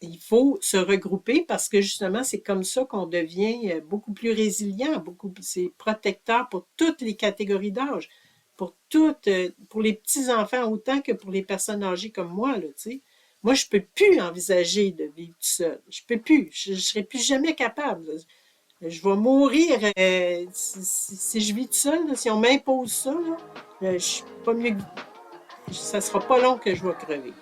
il faut se regrouper parce que justement, c'est comme ça qu'on devient beaucoup plus résilient, c'est protecteur pour toutes les catégories d'âge, pour les petits-enfants autant que pour les personnes âgées comme moi, là, tu sais. Moi, je peux plus envisager de vivre tout seul. Je peux plus. Je serai plus jamais capable. Je vais mourir si je vis tout seul, là, si on m'impose ça, là, je suis pas mieux. Ça sera pas long que je vais crever.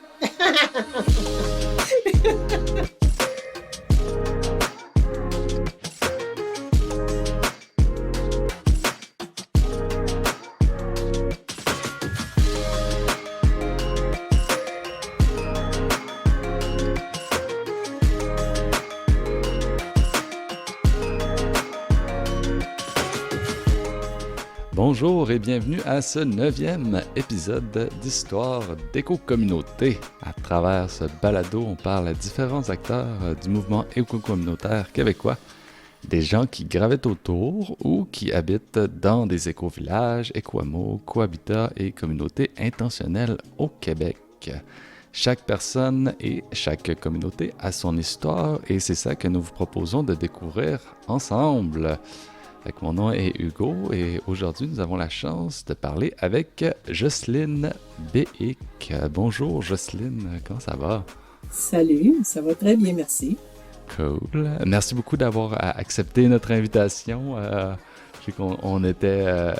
Bonjour et bienvenue à ce 9e épisode d'Histoire d'éco-communauté. À travers ce balado, on parle à différents acteurs du mouvement éco-communautaire québécois, des gens qui gravitent autour ou qui habitent dans des éco-villages, éco-hameaux, cohabitats et communautés intentionnelles au Québec. Chaque personne et chaque communauté a son histoire et c'est ça que nous vous proposons de découvrir ensemble. Mon nom est Hugo et aujourd'hui nous avons la chance de parler avec Jocelyne Béhic. Bonjour Jocelyne, comment ça va? Salut, ça va très bien, merci. Cool. Merci beaucoup d'avoir accepté notre invitation. Je sais qu'on était...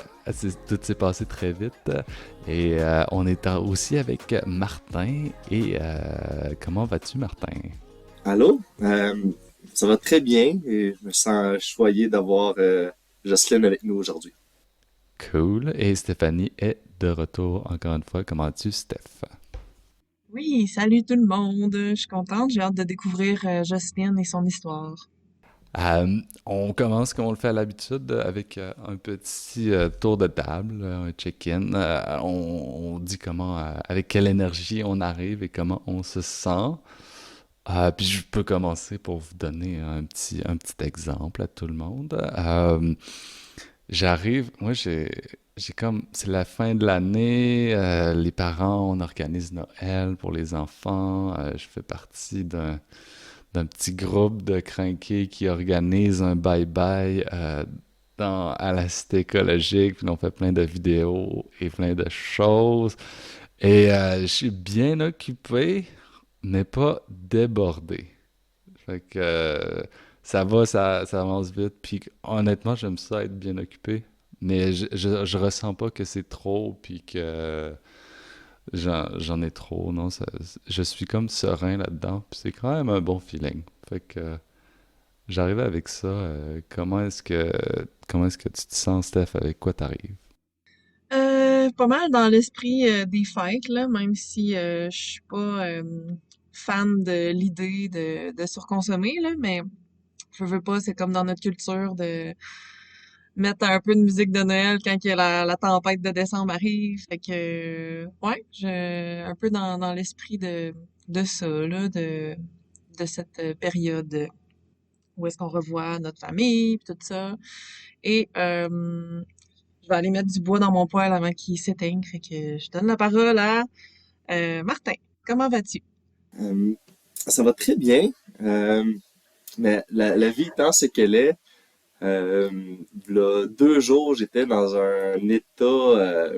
tout s'est passé très vite. Et on est aussi avec Martin. Et comment vas-tu, Martin? Allô? Ça va très bien et je me sens choyé d'avoir Jocelyne avec nous aujourd'hui. Cool. Et Stéphanie est de retour encore une fois. Comment vas-tu, Steph? Oui, salut tout le monde. Je suis contente, j'ai hâte de découvrir Jocelyne et son histoire. On commence comme on le fait à l'habitude avec un petit tour de table, un check-in. On dit comment, avec quelle énergie on arrive et comment on se sent. Puis je peux commencer pour vous donner un petit exemple à tout le monde. J'ai comme, c'est la fin de l'année, les parents, on organise Noël pour les enfants. Je fais partie d'un petit groupe de crinqués qui organise un bye-bye à la cité écologique. Puis on fait plein de vidéos et plein de choses. Et je suis bien occupé, mais pas débordé. Fait que ça avance vite. Puis honnêtement, j'aime ça être bien occupé. Mais je ressens pas que c'est trop, puis que j'en ai trop. Non, je suis comme serein là-dedans. Puis c'est quand même un bon feeling. Fait que j'arrive avec ça. Comment est-ce que tu te sens, Steph? Avec quoi t'arrives? Pas mal dans l'esprit des fêtes, là, même si je suis pas fan de l'idée de surconsommer, là, mais je veux pas, c'est comme dans notre culture de mettre un peu de musique de Noël quand que la tempête de décembre arrive. Fait que, ouais, un peu dans l'esprit de ça, là, de cette période où est-ce qu'on revoit notre famille, pis tout ça. Et je vais aller mettre du bois dans mon poêle avant qu'il s'éteigne. Fait que je donne la parole à Martin. Comment vas-tu? Ça va très bien, mais la vie étant ce qu'elle est, là, 2 jours, j'étais dans un état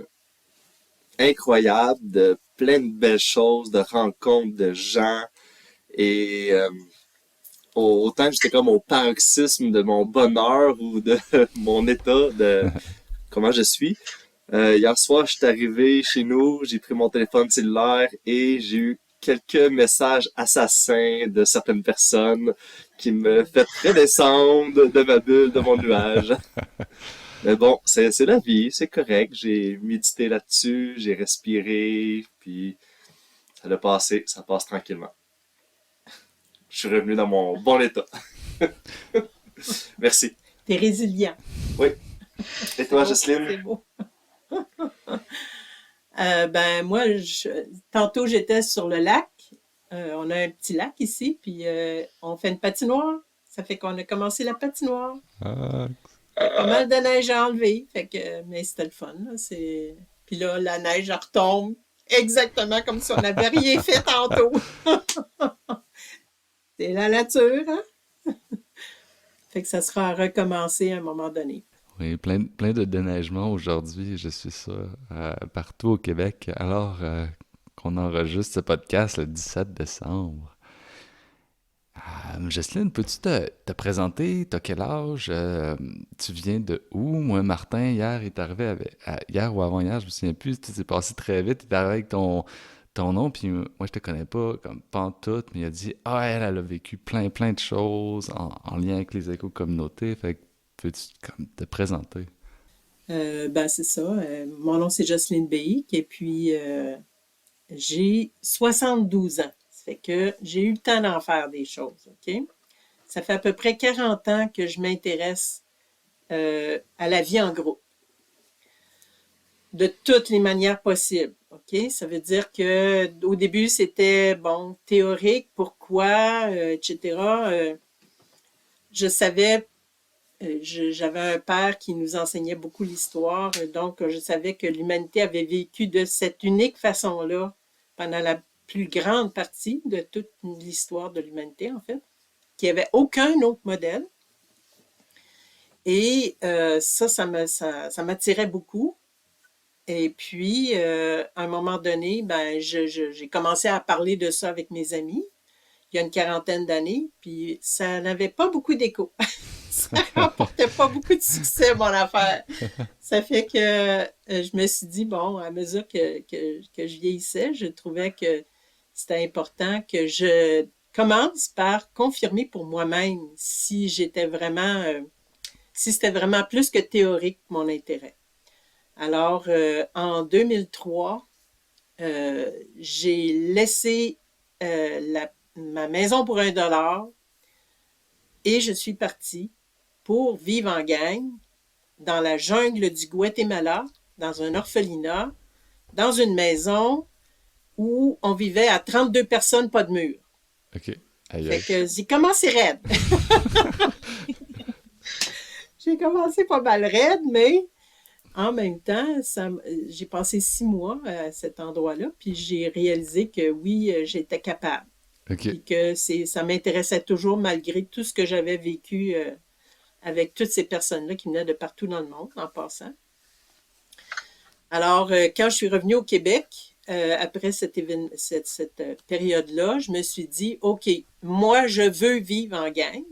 incroyable de plein de belles choses, de rencontres de gens et autant que j'étais comme au paroxysme de mon bonheur ou de mon état, de comment je suis. Hier soir, je suis arrivé chez nous, j'ai pris mon téléphone cellulaire et j'ai eu quelques messages assassins de certaines personnes qui me fait redescendre de ma bulle, de mon nuage. Mais bon, c'est la vie, c'est correct. J'ai médité là-dessus, j'ai respiré, puis ça a passé, ça passe tranquillement. Je suis revenu dans mon bon état. Merci. T'es résilient. Oui. Et toi, C'est Jocelyne? beau. Moi, tantôt j'étais sur le lac. On a un petit lac ici, puis on fait une patinoire. Ça fait qu'on a commencé la patinoire. Ah, Pas mal de neige à enlever, mais c'était le fun, là. Puis là, la neige elle retombe exactement comme si on n'avait rien fait tantôt. C'est la nature, hein? Fait que ça sera à recommencer à un moment donné. Oui, plein de déneigement aujourd'hui, je suis ça, partout au Québec, alors qu'on enregistre ce podcast le 17 décembre. Jocelyne, peux-tu te présenter? T'as quel âge? Tu viens de où? Moi, Martin, hier, il est arrivé hier ou avant-hier, je me souviens plus, tout s'est passé très vite, il est arrivé avec ton nom, puis moi, je te connais pas, comme pantoute, mais il a dit, ah, elle a vécu plein de choses en lien avec les éco-communautés, fait que peux-tu comme, te présenter? Ben, c'est ça. Mon nom, c'est Jocelyne Behic et puis j'ai 72 ans. Ça fait que j'ai eu le temps d'en faire des choses, OK? Ça fait à peu près 40 ans que je m'intéresse à la vie en groupe, de toutes les manières possibles, OK? Ça veut dire que au début, c'était, bon, théorique, pourquoi, etc. Je savais j'avais un père qui nous enseignait beaucoup l'histoire, donc je savais que l'humanité avait vécu de cette unique façon-là pendant la plus grande partie de toute l'histoire de l'humanité, en fait, qu'il n'y avait aucun autre modèle. Et ça m'attirait beaucoup. Et puis, à un moment donné, ben, j'ai commencé à parler de ça avec mes amis, il y a une quarantaine d'années, puis ça n'avait pas beaucoup d'écho. Ça rapportait pas beaucoup de succès, mon affaire. Ça fait que je me suis dit, bon, à mesure que je vieillissais, je trouvais que c'était important que je commence par confirmer pour moi-même si si c'était vraiment plus que théorique mon intérêt. Alors, en 2003, j'ai laissé ma maison pour $1 et je suis partie pour vivre en gang dans la jungle du Guatemala, dans un orphelinat, dans une maison où on vivait à 32 personnes, pas de mur. OK. Aïe, Fait aïe. que j'ai commencé raide. J'ai commencé pas mal raide, mais en même temps, j'ai passé 6 mois à cet endroit-là, puis j'ai réalisé que oui, j'étais capable. OK. Puis que ça m'intéressait toujours malgré tout ce que j'avais vécu avec toutes ces personnes-là qui venaient de partout dans le monde, en passant. Alors, quand je suis revenue au Québec, après cette période-là, je me suis dit, OK, moi, je veux vivre en gang.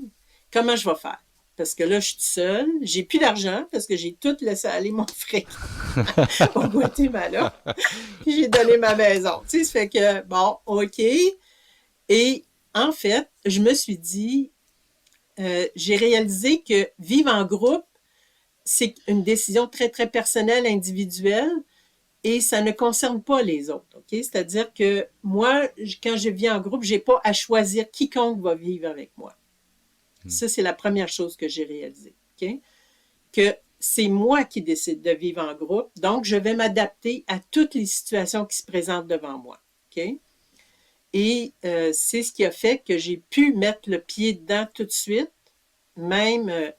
Comment je vais faire? Parce que là, je suis seule. J'ai plus d'argent parce que j'ai tout laissé aller mon frère au Guatemala. Puis j'ai donné ma maison. Tu sais, ça fait que, bon, OK. Et en fait, je me suis dit, j'ai réalisé que vivre en groupe, c'est une décision très, très personnelle, individuelle, et ça ne concerne pas les autres. OK? C'est-à-dire que moi, quand je vis en groupe, je n'ai pas à choisir quiconque va vivre avec moi. Ça, c'est la première chose que j'ai réalisée. OK? Que c'est moi qui décide de vivre en groupe, donc je vais m'adapter à toutes les situations qui se présentent devant moi. OK? Et c'est ce qui a fait que j'ai pu mettre le pied dedans tout de suite, même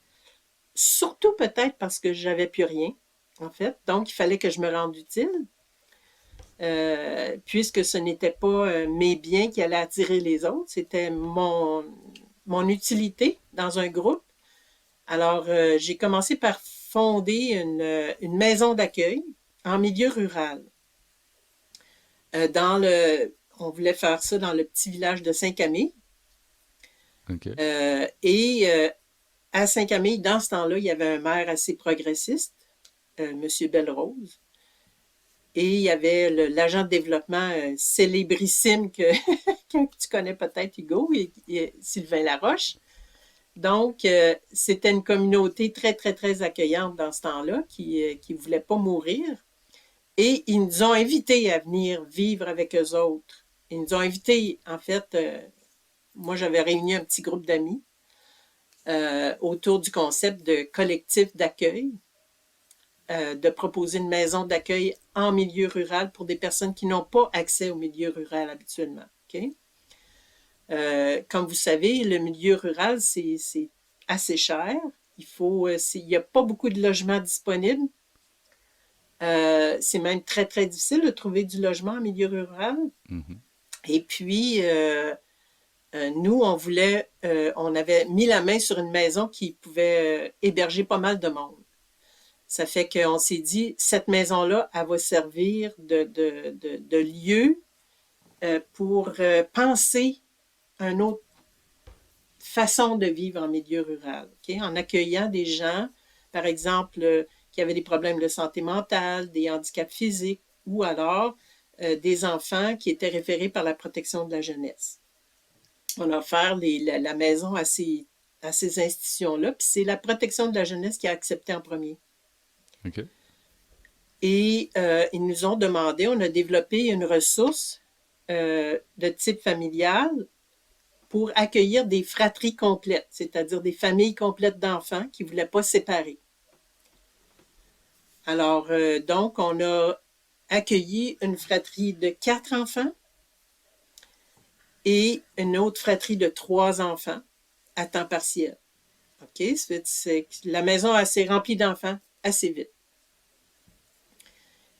surtout peut-être parce que j'avais plus rien, en fait. Donc, il fallait que je me rende utile, puisque ce n'était pas mes biens qui allaient attirer les autres, c'était mon utilité dans un groupe. Alors, j'ai commencé par fonder une maison d'accueil en milieu rural. On voulait faire ça dans le petit village de Saint-Camille. OK. À Saint-Camille, dans ce temps-là, il y avait un maire assez progressiste, M. Belrose. Et il y avait l'agent de développement célébrissime que tu connais peut-être, Hugo, et Sylvain Laroche. Donc, c'était une communauté très, très, très accueillante dans ce temps-là qui ne voulait pas mourir. Et ils nous ont invités à venir vivre avec eux autres. Ils nous ont invités, en fait, moi j'avais réuni un petit groupe d'amis autour du concept de collectif d'accueil, de proposer une maison d'accueil en milieu rural pour des personnes qui n'ont pas accès au milieu rural habituellement. Okay? Comme vous savez, le milieu rural, c'est assez cher. Il n'y a pas beaucoup de logements disponibles. C'est même très, très difficile de trouver du logement en milieu rural. Mhm. Et puis, Nous, on avait mis la main sur une maison qui pouvait héberger pas mal de monde. Ça fait qu'on s'est dit, cette maison-là, elle va servir de lieu pour penser une autre façon de vivre en milieu rural, ok? En accueillant des gens, par exemple, qui avaient des problèmes de santé mentale, des handicaps physiques, ou alors des enfants qui étaient référés par la protection de la jeunesse. On a offert la maison à ces institutions-là, puis c'est la protection de la jeunesse qui a accepté en premier. OK. Et ils nous ont demandé, on a développé une ressource de type familial pour accueillir des fratries complètes, c'est-à-dire des familles complètes d'enfants qui ne voulaient pas séparer. Alors, donc, on a accueilli une fratrie de 4 enfants et une autre fratrie de 3 enfants à temps partiel. OK? La maison s'est remplie d'enfants assez vite.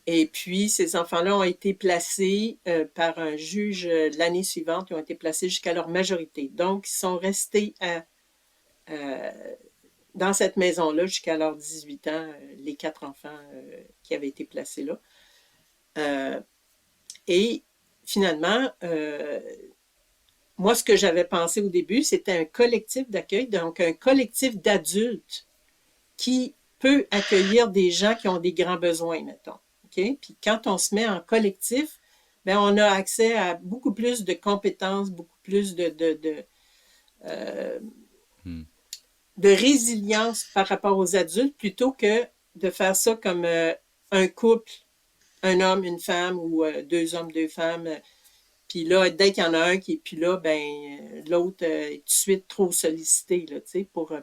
Et puis, ces enfants-là ont été placés par un juge l'année suivante. Ils ont été placés jusqu'à leur majorité. Donc, ils sont restés dans cette maison-là jusqu'à leurs 18 ans, les 4 enfants qui avaient été placés là. Et finalement, moi, ce que j'avais pensé au début, c'était un collectif d'accueil, donc un collectif d'adultes qui peut accueillir des gens qui ont des grands besoins, mettons. Okay? Puis quand on se met en collectif, bien, on a accès à beaucoup plus de compétences, beaucoup plus de résilience par rapport aux adultes, plutôt que de faire ça comme un couple, un homme, une femme, ou 2 hommes, 2 femmes. Puis là, dès qu'il y en a un qui n'est plus là, ben l'autre est tout de suite trop sollicité là,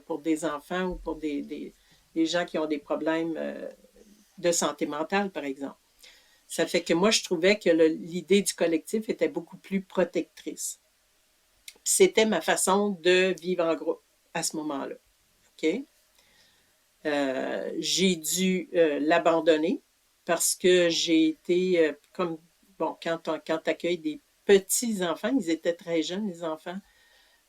pour des enfants ou pour des gens qui ont des problèmes de santé mentale, par exemple. Ça fait que moi, je trouvais que l'idée du collectif était beaucoup plus protectrice. C'était ma façon de vivre en groupe à ce moment-là. OK? J'ai dû l'abandonner parce que j'ai été comme, bon, quand tu accueilles des petits-enfants, ils étaient très jeunes, les enfants,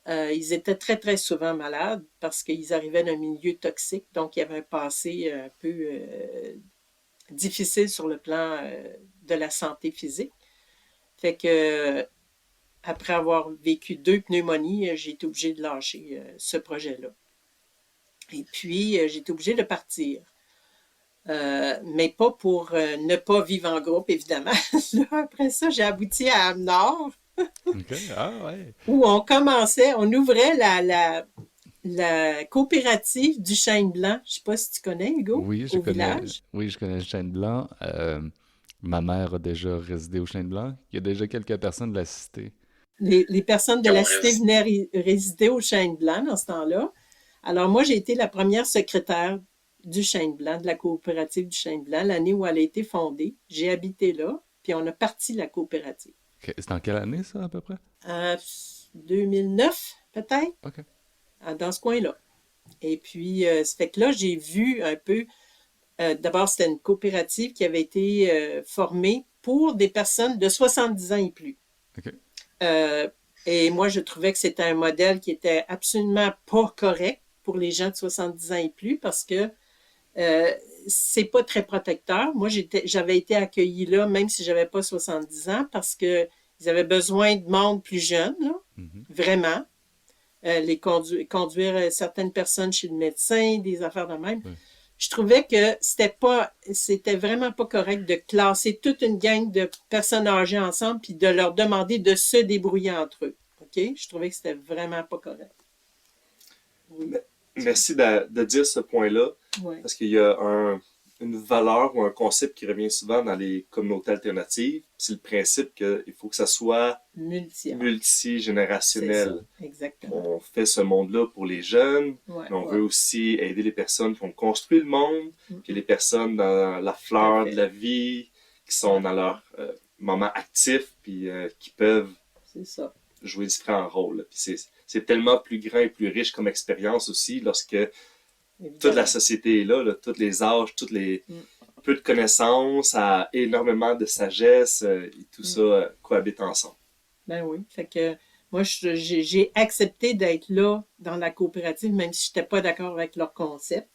ils étaient très, très souvent malades parce qu'ils arrivaient d'un milieu toxique, donc il y avait un passé un peu difficile sur le plan de la santé physique. Fait que après avoir vécu 2 pneumonies, j'ai été obligée de lâcher ce projet-là. Et puis, j'ai été obligée de partir. Mais pas pour ne pas vivre en groupe, évidemment. Là, après ça, j'ai abouti à Âme-Nord, OK. Ah, ouais. où on ouvrait la coopérative du Chêne Blanc. Je ne sais pas si tu connais, Hugo, Oui, au village. je connais le Chêne Blanc. Ma mère a déjà résidé au Chêne Blanc. Il y a déjà quelques personnes de la cité. Les personnes de la cité venaient résider au Chêne Blanc dans ce temps-là. Alors, moi, j'ai été la première secrétaire du Chêne Blanc, de la coopérative du Chêne Blanc, l'année où elle a été fondée. J'ai habité là, puis on a parti la coopérative. OK. C'est en quelle année, ça, à peu près? 2009, peut-être, OK. dans ce coin-là. Et puis, ça fait que là, j'ai vu un peu. D'abord, c'était une coopérative qui avait été formée pour des personnes de 70 ans et plus. OK. Et moi, je trouvais que c'était un modèle qui était absolument pas correct pour les gens de 70 ans et plus parce que c'est pas très protecteur. Moi, j'avais été accueillie là, même si j'avais pas 70 ans, parce que ils avaient besoin de monde plus jeune, là, vraiment. Conduire certaines personnes chez le médecin, des affaires de même. Oui. Je trouvais que c'était vraiment pas correct de classer toute une gang de personnes âgées ensemble puis de leur demander de se débrouiller entre eux. OK? Je trouvais que c'était vraiment pas correct. Oui. Merci de dire ce point-là, Ouais. parce qu'il y a une valeur ou un concept qui revient souvent dans les communautés alternatives. C'est le principe qu'il faut que ça soit multigénérationnel. Exactement. On fait ce monde-là pour les jeunes, Ouais, mais on ouais. veut aussi aider les personnes qui ont construit le monde, puis les personnes dans la fleur de la vie, qui sont dans leur moment actif, puis qui peuvent C'est ça. jouer différents rôles. Puis c'est tellement plus grand et plus riche comme expérience aussi lorsque toute la société est là, tous les âges, tous les peu de connaissances, énormément de sagesse, et tout ça cohabite ensemble. Ben oui. Fait que Moi, j'ai accepté d'être là dans la coopérative, même si je n'étais pas d'accord avec leur concept.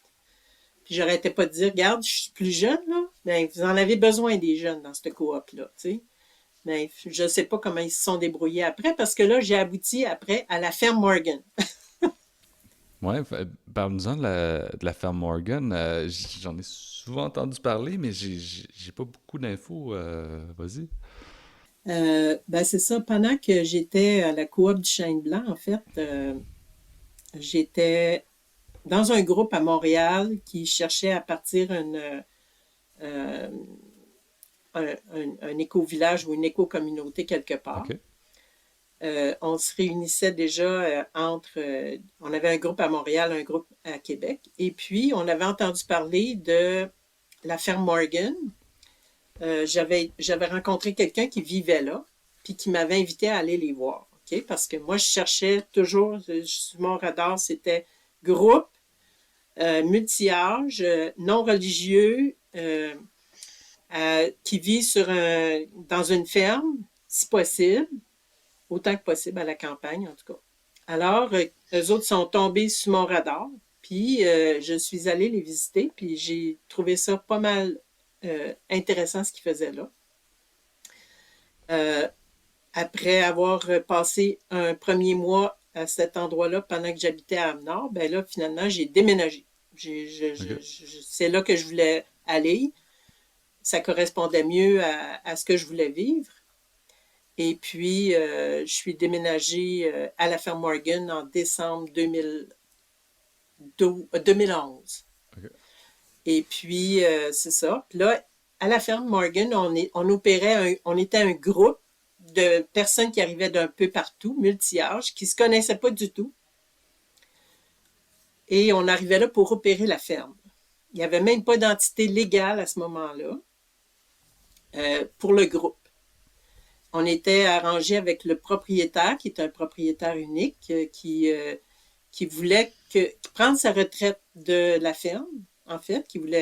Puis j'arrêtais pas de dire, regarde, je suis plus jeune, là, mais vous en avez besoin des jeunes dans cette coop-là, tu sais. Mais je ne sais pas comment ils se sont débrouillés après, parce que là, j'ai abouti après à la ferme Morgan. Ouais, parle-nous-en de la ferme Morgan. J'en ai souvent entendu parler, mais j'ai pas beaucoup d'infos. Vas-y. Ben c'est ça, pendant que j'étais à la coop du Chêne Blanc, en fait, j'étais dans un groupe à Montréal qui cherchait à partir euh, un éco-village ou une éco-communauté quelque part. OK. On se réunissait déjà on avait un groupe à Montréal, un groupe à Québec, et puis on avait entendu parler de la ferme Morgan. J'avais rencontré quelqu'un qui vivait là, puis qui m'avait invité à aller les voir, OK? Parce que moi, je cherchais toujours, sur mon radar, c'était groupe, multi-âge, non religieux, qui vit dans une ferme, si possible, autant que possible à la campagne, en tout cas. Alors, eux autres sont tombés sur mon radar, puis je suis allée les visiter, puis j'ai trouvé ça pas mal intéressant ce qu'ils faisaient là. Euh, Après avoir passé un premier mois à cet endroit-là pendant que j'habitais à Amenard, ben là, finalement, j'ai déménagé. OK. C'est là que je voulais aller. Ça correspondait mieux à ce que je voulais vivre. Et puis, je suis déménagée à la ferme Morgan en décembre 2011. OK. Et puis, c'est ça. Puis là, à la ferme Morgan, on était un groupe de personnes qui arrivaient d'un peu partout, multi-âges, qui ne se connaissaient pas du tout. Et on arrivait là pour opérer la ferme. Il n'y avait même pas d'entité légale à ce moment-là pour le groupe. On était arrangé avec le propriétaire, qui est un propriétaire unique, qui voulait prendre sa retraite de la ferme, en fait, il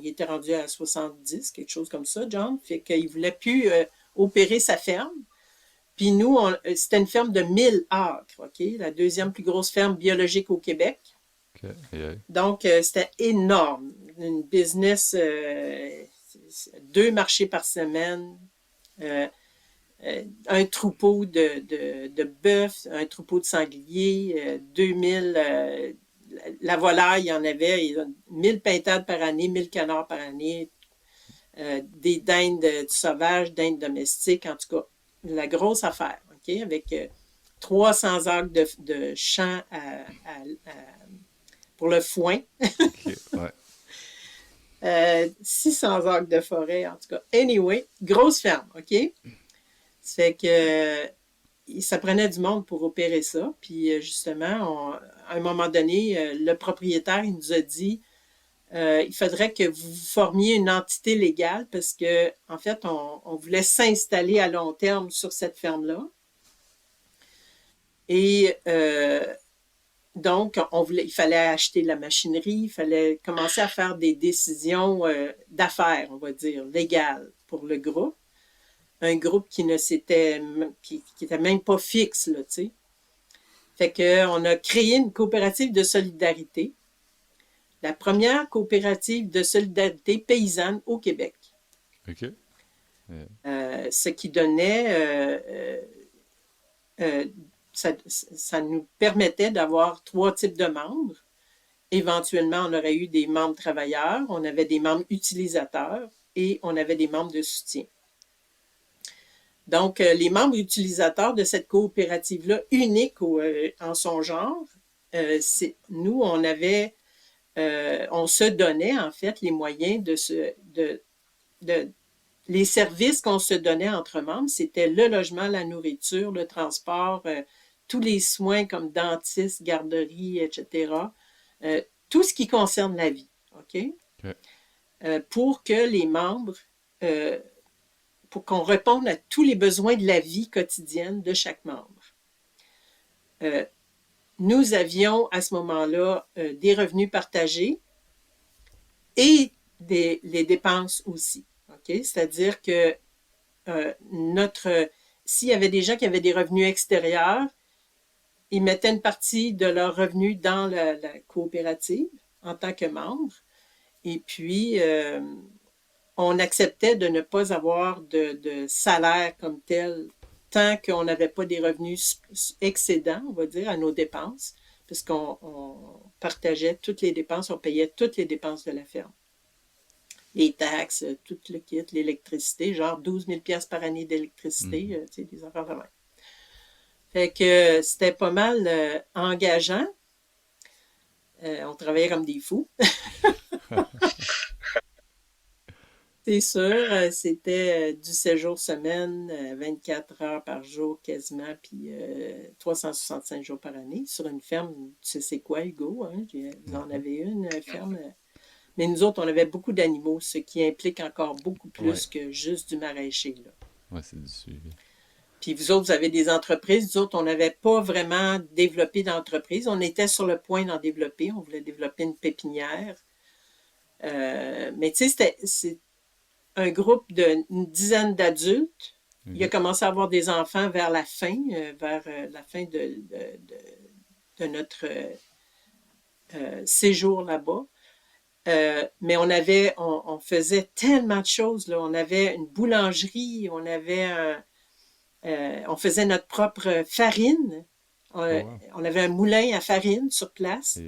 était rendu à 70, quelque chose comme ça, John, fait qu'il voulait plus opérer sa ferme. Puis nous, c'était une ferme de 1000 acres, OK? La deuxième plus grosse ferme biologique au Québec. OK. Aïe, aïe. Donc, c'était énorme. Une business, 2 marchés par semaine, euh, un troupeau de bœufs, un troupeau de sangliers, 2000, la volaille, il y en avait 1000 pintades par année, 1000 canards par année, des dindes sauvages, dindes domestiques, en tout cas, la grosse affaire, OK? Avec 300 acres de champs pour le foin, OK. Ouais. 600 acres de forêt, en tout cas. Anyway, grosse ferme, OK? Ça fait que ça prenait du monde pour opérer ça. Puis justement, à un moment donné, le propriétaire, il nous a dit il faudrait que vous formiez une entité légale parce que, en fait, on voulait s'installer à long terme sur cette ferme-là. Et donc, il fallait acheter de la machinerie, il fallait commencer à faire des décisions d'affaires, on va dire, légales pour le groupe. Un groupe qui était même pas fixe, là, tu sais. Fait qu'on a créé une coopérative de solidarité, la première coopérative de solidarité paysanne au Québec. OK. Ce qui donnait, ça nous permettait d'avoir 3 types de membres. Éventuellement, on aurait eu des membres travailleurs, on avait des membres utilisateurs et on avait des membres de soutien. Donc, les membres utilisateurs de cette coopérative-là, unique en son genre, nous, on se donnait en fait les moyens les services qu'on se donnait entre membres, c'était le logement, la nourriture, le transport, tous les soins comme dentiste, garderie, etc. Tout ce qui concerne la vie, OK? Pour que les membres pour qu'on réponde à tous les besoins de la vie quotidienne de chaque membre. Nous avions à ce moment-là des revenus partagés et les dépenses aussi. Okay? C'est-à-dire que notre s'il y avait des gens qui avaient des revenus extérieurs, ils mettaient une partie de leurs revenus dans la coopérative en tant que membre. Et puis, on acceptait de ne pas avoir de salaire comme tel tant qu'on n'avait pas des revenus excédents, on va dire, à nos dépenses, parce qu'on partageait toutes les dépenses, on payait toutes les dépenses de la ferme. Les taxes, tout le kit, l'électricité, genre 12 000 $ par année d'électricité, tu sais, des affaires de même. Fait que c'était pas mal engageant. On travaillait comme des fous. C'est sûr, c'était du 7 jours semaine, 24 heures par jour quasiment, puis 365 jours par année sur une ferme. Tu sais c'est quoi, Hugo? Hein? Vous en avez une ferme. Mais nous autres, on avait beaucoup d'animaux, ce qui implique encore beaucoup plus que juste du maraîcher, là. Ouais, c'est du suivi. Puis vous autres, vous avez des entreprises. Nous autres, on n'avait pas vraiment développé d'entreprise. On était sur le point d'en développer. On voulait développer une pépinière. Mais tu sais, c'est un groupe d'une dizaine d'adultes. Il a commencé à avoir des enfants vers la fin de notre séjour là-bas. Mais on faisait tellement de choses, là. On avait une boulangerie, on faisait notre propre farine. On avait un moulin à farine sur place.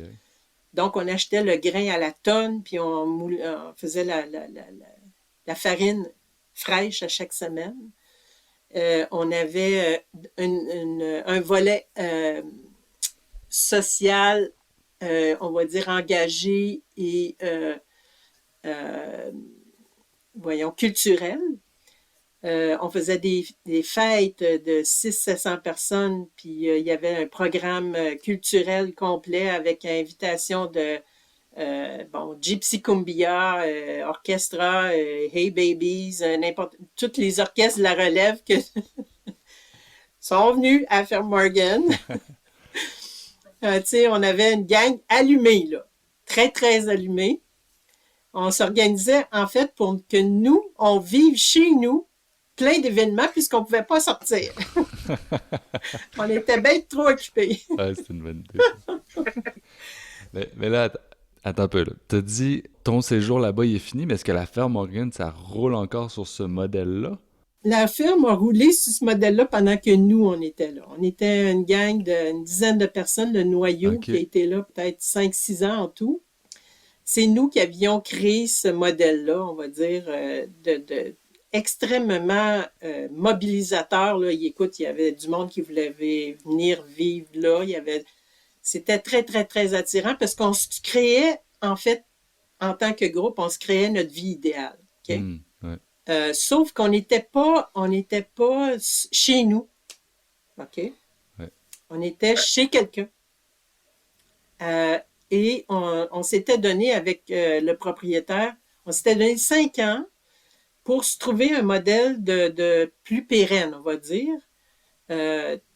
Donc, on achetait le grain à la tonne, puis on faisait la farine fraîche à chaque semaine. On avait un volet social, on va dire engagé et culturel. On faisait des fêtes de 600-700 personnes, puis il y avait un programme culturel complet avec invitation de Gypsy Cumbia, Orchestra, Hey Babies, tous les orchestres de la relève que sont venus à Ferme Morgan. On avait une gang allumée, là, très, très allumée. On s'organisait, en fait, pour que nous, on vive chez nous plein d'événements puisqu'on ne pouvait pas sortir. On était bien trop occupés. Ouais, c'est une bonne idée. Mais là, attends un peu. Tu as dit, ton séjour là-bas, il est fini, mais est-ce que la ferme Morgan, ça roule encore sur ce modèle-là? La ferme a roulé sur ce modèle-là pendant que nous, on était là. On était une gang d'une dizaine de personnes, le noyau qui a été là peut-être 5-6 ans en tout. C'est nous qui avions créé ce modèle-là, on va dire, extrêmement mobilisateur. Là. Écoute, il y avait du monde qui voulait venir vivre là. C'était très, très, très attirant parce qu'on se créait, en fait, en tant que groupe, on se créait notre vie idéale. Okay? Sauf qu'on n'était pas chez nous. OK? Ouais. On était chez quelqu'un. Et on s'était donné avec le propriétaire, on s'était donné 5 ans pour se trouver un modèle de plus pérenne, on va dire.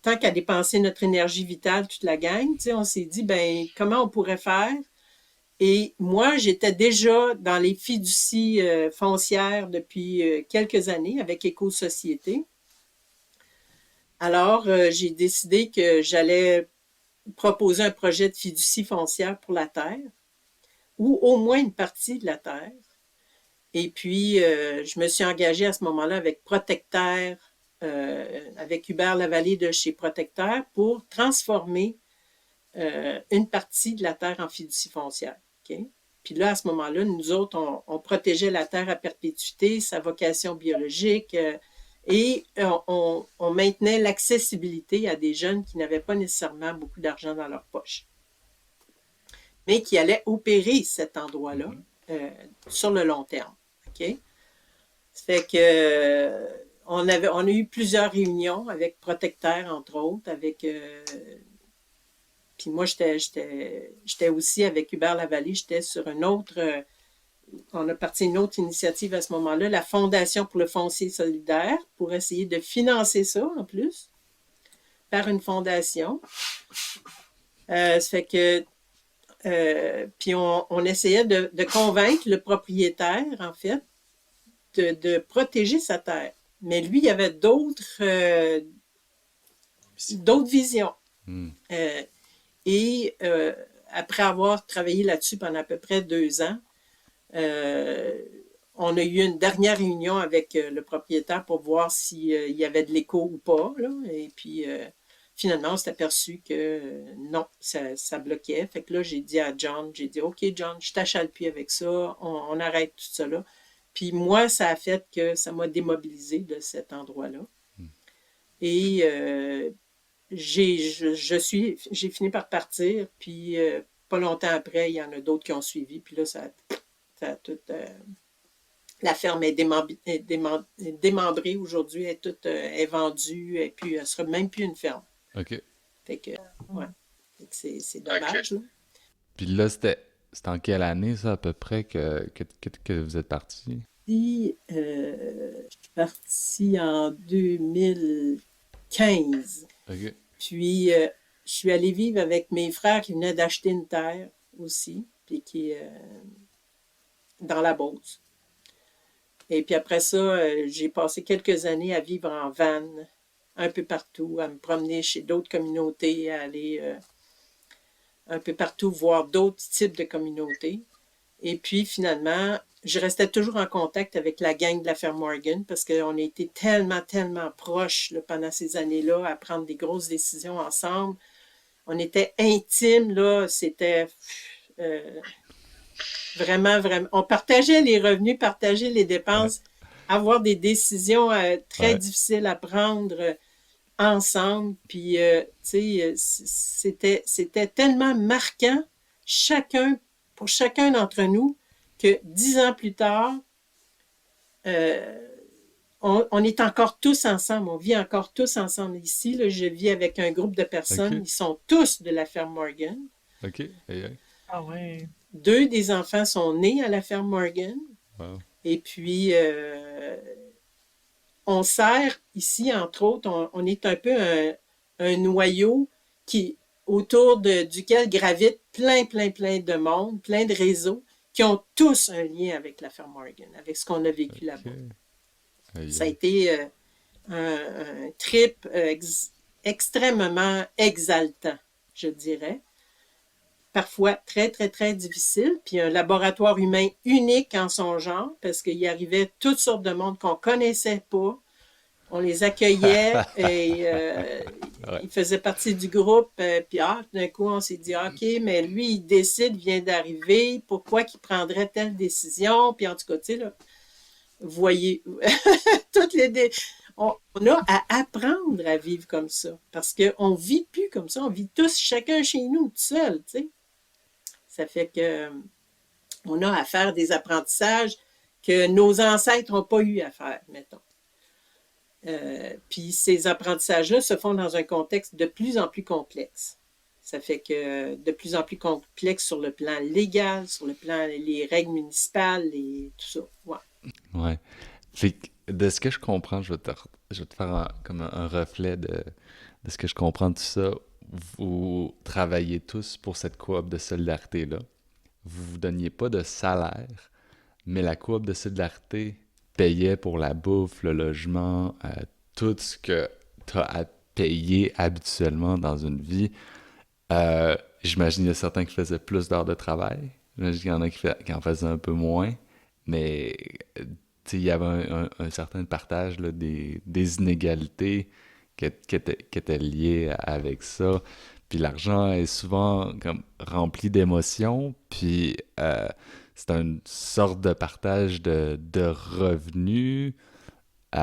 Tant qu'à dépenser notre énergie vitale, toute la gang, on s'est dit, comment on pourrait faire? Et moi, j'étais déjà dans les fiducies foncières depuis quelques années avec Éco-Société. Alors, j'ai décidé que j'allais proposer un projet de fiducie foncière pour la terre, ou au moins une partie de la terre. Et puis, je me suis engagée à ce moment-là avec Protecterre, avec Hubert Lavallée de chez Protecterre, pour transformer une partie de la terre en fiducie foncière. Okay? Puis là, à ce moment-là, nous autres, on protégeait la terre à perpétuité, sa vocation biologique, et on maintenait l'accessibilité à des jeunes qui n'avaient pas nécessairement beaucoup d'argent dans leur poche, mais qui allaient opérer cet endroit-là sur le long terme. Okay? Ça fait que on a eu plusieurs réunions avec Protecterre, entre autres, avec puis moi, j'étais aussi avec Hubert Lavallée, j'étais sur une autre, on a parti une autre initiative à ce moment-là, la Fondation pour le foncier solidaire, pour essayer de financer ça en plus, par une fondation. Ça fait que, puis on essayait de convaincre le propriétaire, en fait, de protéger sa terre. Mais lui, il y avait d'autres visions. Hmm. Et après avoir travaillé là-dessus pendant à peu près 2 ans, on a eu une dernière réunion avec le propriétaire pour voir s'il y avait de l'écho ou pas, là. Et puis, finalement, on s'est aperçu que non, ça bloquait. Fait que là, j'ai dit à John, OK, John, je t'achale plus avec ça, on arrête tout ça là. Puis moi, ça a fait que ça m'a démobilisé de cet endroit-là. Et j'ai fini par partir, puis pas longtemps après, il y en a d'autres qui ont suivi, puis là, ça a tout... la ferme est démembrée aujourd'hui, elle est vendue, et puis elle ne sera même plus une ferme. OK. Fait que, ouais, fait que c'est dommage, là. Puis là, c'était en quelle année, ça, à peu près, que vous êtes parti? Puis, je suis partie en 2015. OK. Puis, je suis allée vivre avec mes frères qui venaient d'acheter une terre aussi, puis qui dans la Beauce. Et puis après ça, j'ai passé quelques années à vivre en van, un peu partout, à me promener chez d'autres communautés, à aller un peu partout voir d'autres types de communautés. Et puis finalement, je restais toujours en contact avec la gang de la ferme Morgan parce qu'on a été tellement, tellement proches là, pendant ces années-là à prendre des grosses décisions ensemble. On était intimes, là, c'était vraiment, vraiment. On partageait les revenus, partageait les dépenses, avoir des décisions très Ouais. difficiles à prendre ensemble. Puis, tu sais, c'était tellement marquant, pour chacun d'entre nous, que 10 ans plus tard, on est encore tous ensemble, on vit encore tous ensemble ici. Là, je vis avec un groupe de personnes, OK. ils sont tous de la ferme Morgan. OK. Aïe, aïe. Ah ouais. 2 des enfants sont nés à la ferme Morgan. Wow. Et puis, on sert ici, entre autres, on est un peu un noyau autour duquel gravitent plein de monde, plein de réseaux qui ont tous un lien avec la ferme Morgan, avec ce qu'on a vécu là-bas. OK. Aïe, Ça a aïe. été un trip extrêmement exaltant, je dirais. Parfois très, très, très difficile, puis un laboratoire humain unique en son genre, parce qu'il y arrivait toutes sortes de monde qu'on ne connaissait pas. On les accueillait et Ouais. ils faisaient partie du groupe. Puis d'un coup, on s'est dit, OK, mais lui, il décide, il vient d'arriver, pourquoi qu'il prendrait telle décision? Puis en tout cas, tu sais, là, vous voyez, toutes on a à apprendre à vivre comme ça, parce qu'on ne vit plus comme ça, on vit tous chacun chez nous, tout seul, tu sais. Ça fait que on a à faire des apprentissages que nos ancêtres n'ont pas eu à faire, mettons. Puis ces apprentissages-là se font dans un contexte de plus en plus complexe. Ça fait que de plus en plus complexe sur le plan légal, sur le plan les règles municipales et tout ça. Ouais. Ouais. Fait que, de ce que je comprends, je vais te faire comme un reflet de ce que je comprends de tout ça. Vous travaillez tous pour cette coop de solidarité-là. Vous vous donniez pas de salaire, mais la coop de solidarité payait pour la bouffe, le logement, tout ce que tu as à payer habituellement dans une vie. J'imagine qu'il y a certains qui faisaient plus d'heures de travail. J'imagine qu'il y en a qui en faisaient un peu moins. Mais tu sais, il y avait un certain partage là, des inégalités qui étaient liées avec ça. Puis l'argent est souvent comme rempli d'émotions. Puis c'est une sorte de partage de revenus. Tu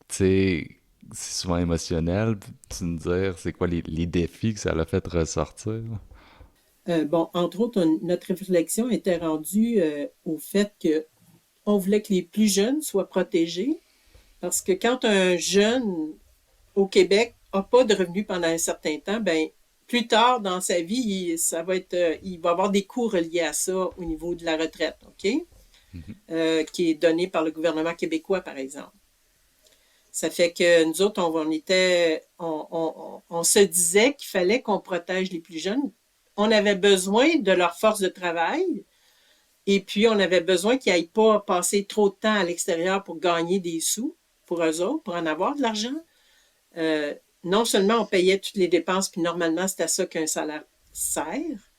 sais, c'est souvent émotionnel. Tu me dire, c'est quoi les défis que ça l'a fait ressortir? Bon, entre autres, notre réflexion était rendue au fait qu'on voulait que les plus jeunes soient protégés, parce que quand un jeune au Québec n'a pas de revenus pendant un certain temps, ben plus tard dans sa vie, il va avoir des coûts reliés à ça au niveau de la retraite, OK? Qui est donné par le gouvernement québécois, par exemple. Ça fait que nous autres, on se disait qu'il fallait qu'on protège les plus jeunes. On avait besoin de leur force de travail et puis on avait besoin qu'ils n'aillent pas passer trop de temps à l'extérieur pour gagner des sous. pour eux autres, pour en avoir de l'argent. Non seulement on payait toutes les dépenses, puis normalement, c'est à ça qu'un salaire sert,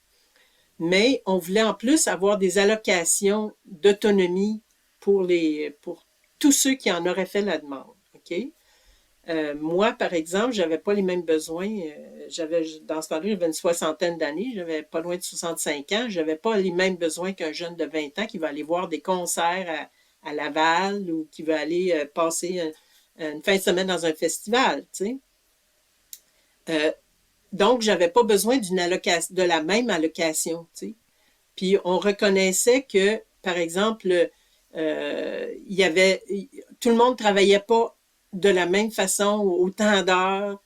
mais on voulait en plus avoir des allocations d'autonomie pour tous ceux qui en auraient fait la demande. OK? Moi, par exemple, j'avais pas les mêmes besoins. Dans ce temps-là, j'avais une soixantaine d'années, j'avais pas loin de 65 ans, j'avais pas les mêmes besoins qu'un jeune de 20 ans qui va aller voir des concerts à Laval ou qui va aller passer une fin de semaine dans un festival, tu sais. Donc, j'avais pas besoin de la même allocation, tu sais. Puis, on reconnaissait que, par exemple, tout le monde travaillait pas de la même façon, autant d'heures.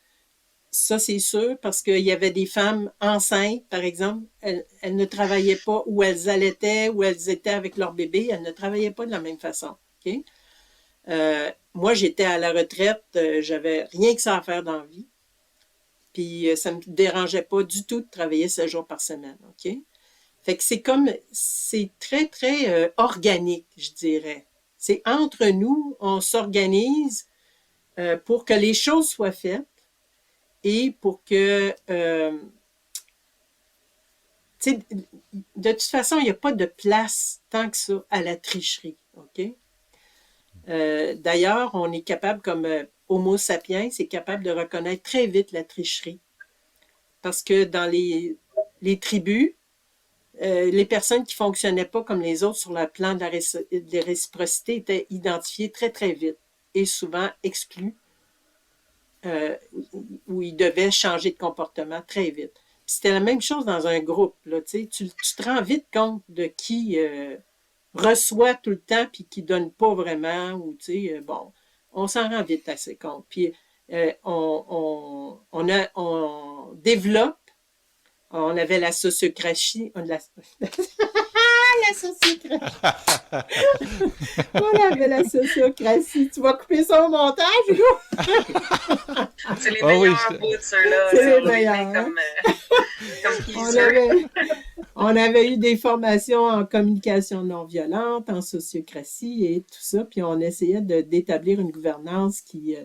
Ça, c'est sûr, parce qu'il y avait des femmes enceintes, par exemple, elles ne travaillaient pas où elles allaitaient, où elles étaient avec leur bébé, elles ne travaillaient pas de la même façon. OK? Moi, j'étais à la retraite, j'avais rien que ça à faire dans la vie. Puis ça me dérangeait pas du tout de travailler 7 jours par semaine. OK? Fait que c'est très, très organique, je dirais. C'est entre nous, on s'organise pour que les choses soient faites et pour que, tu sais, de toute façon, il n'y a pas de place tant que ça à la tricherie, OK? D'ailleurs, on est capable, comme Homo sapiens, c'est capable de reconnaître très vite la tricherie. Parce que dans les tribus, les personnes qui ne fonctionnaient pas comme les autres sur le plan de la réciprocité étaient identifiées très, très vite et souvent exclues, où ils devaient changer de comportement très vite. Puis c'était la même chose dans un groupe. Là, tu te rends vite compte de qui reçoit tout le temps puis qui ne donne pas vraiment. Ou, bon, on s'en rend vite assez compte. Puis on développe. On avait la sociocratie. La sociocratie. On avait la sociocratie. Tu vas couper ça au montage, Hugo? C'est les meilleurs bouts, ceux-là. C'est les meilleurs. Comme on avait eu des formations en communication non violente, en sociocratie et tout ça. Puis on essayait d'établir une gouvernance qui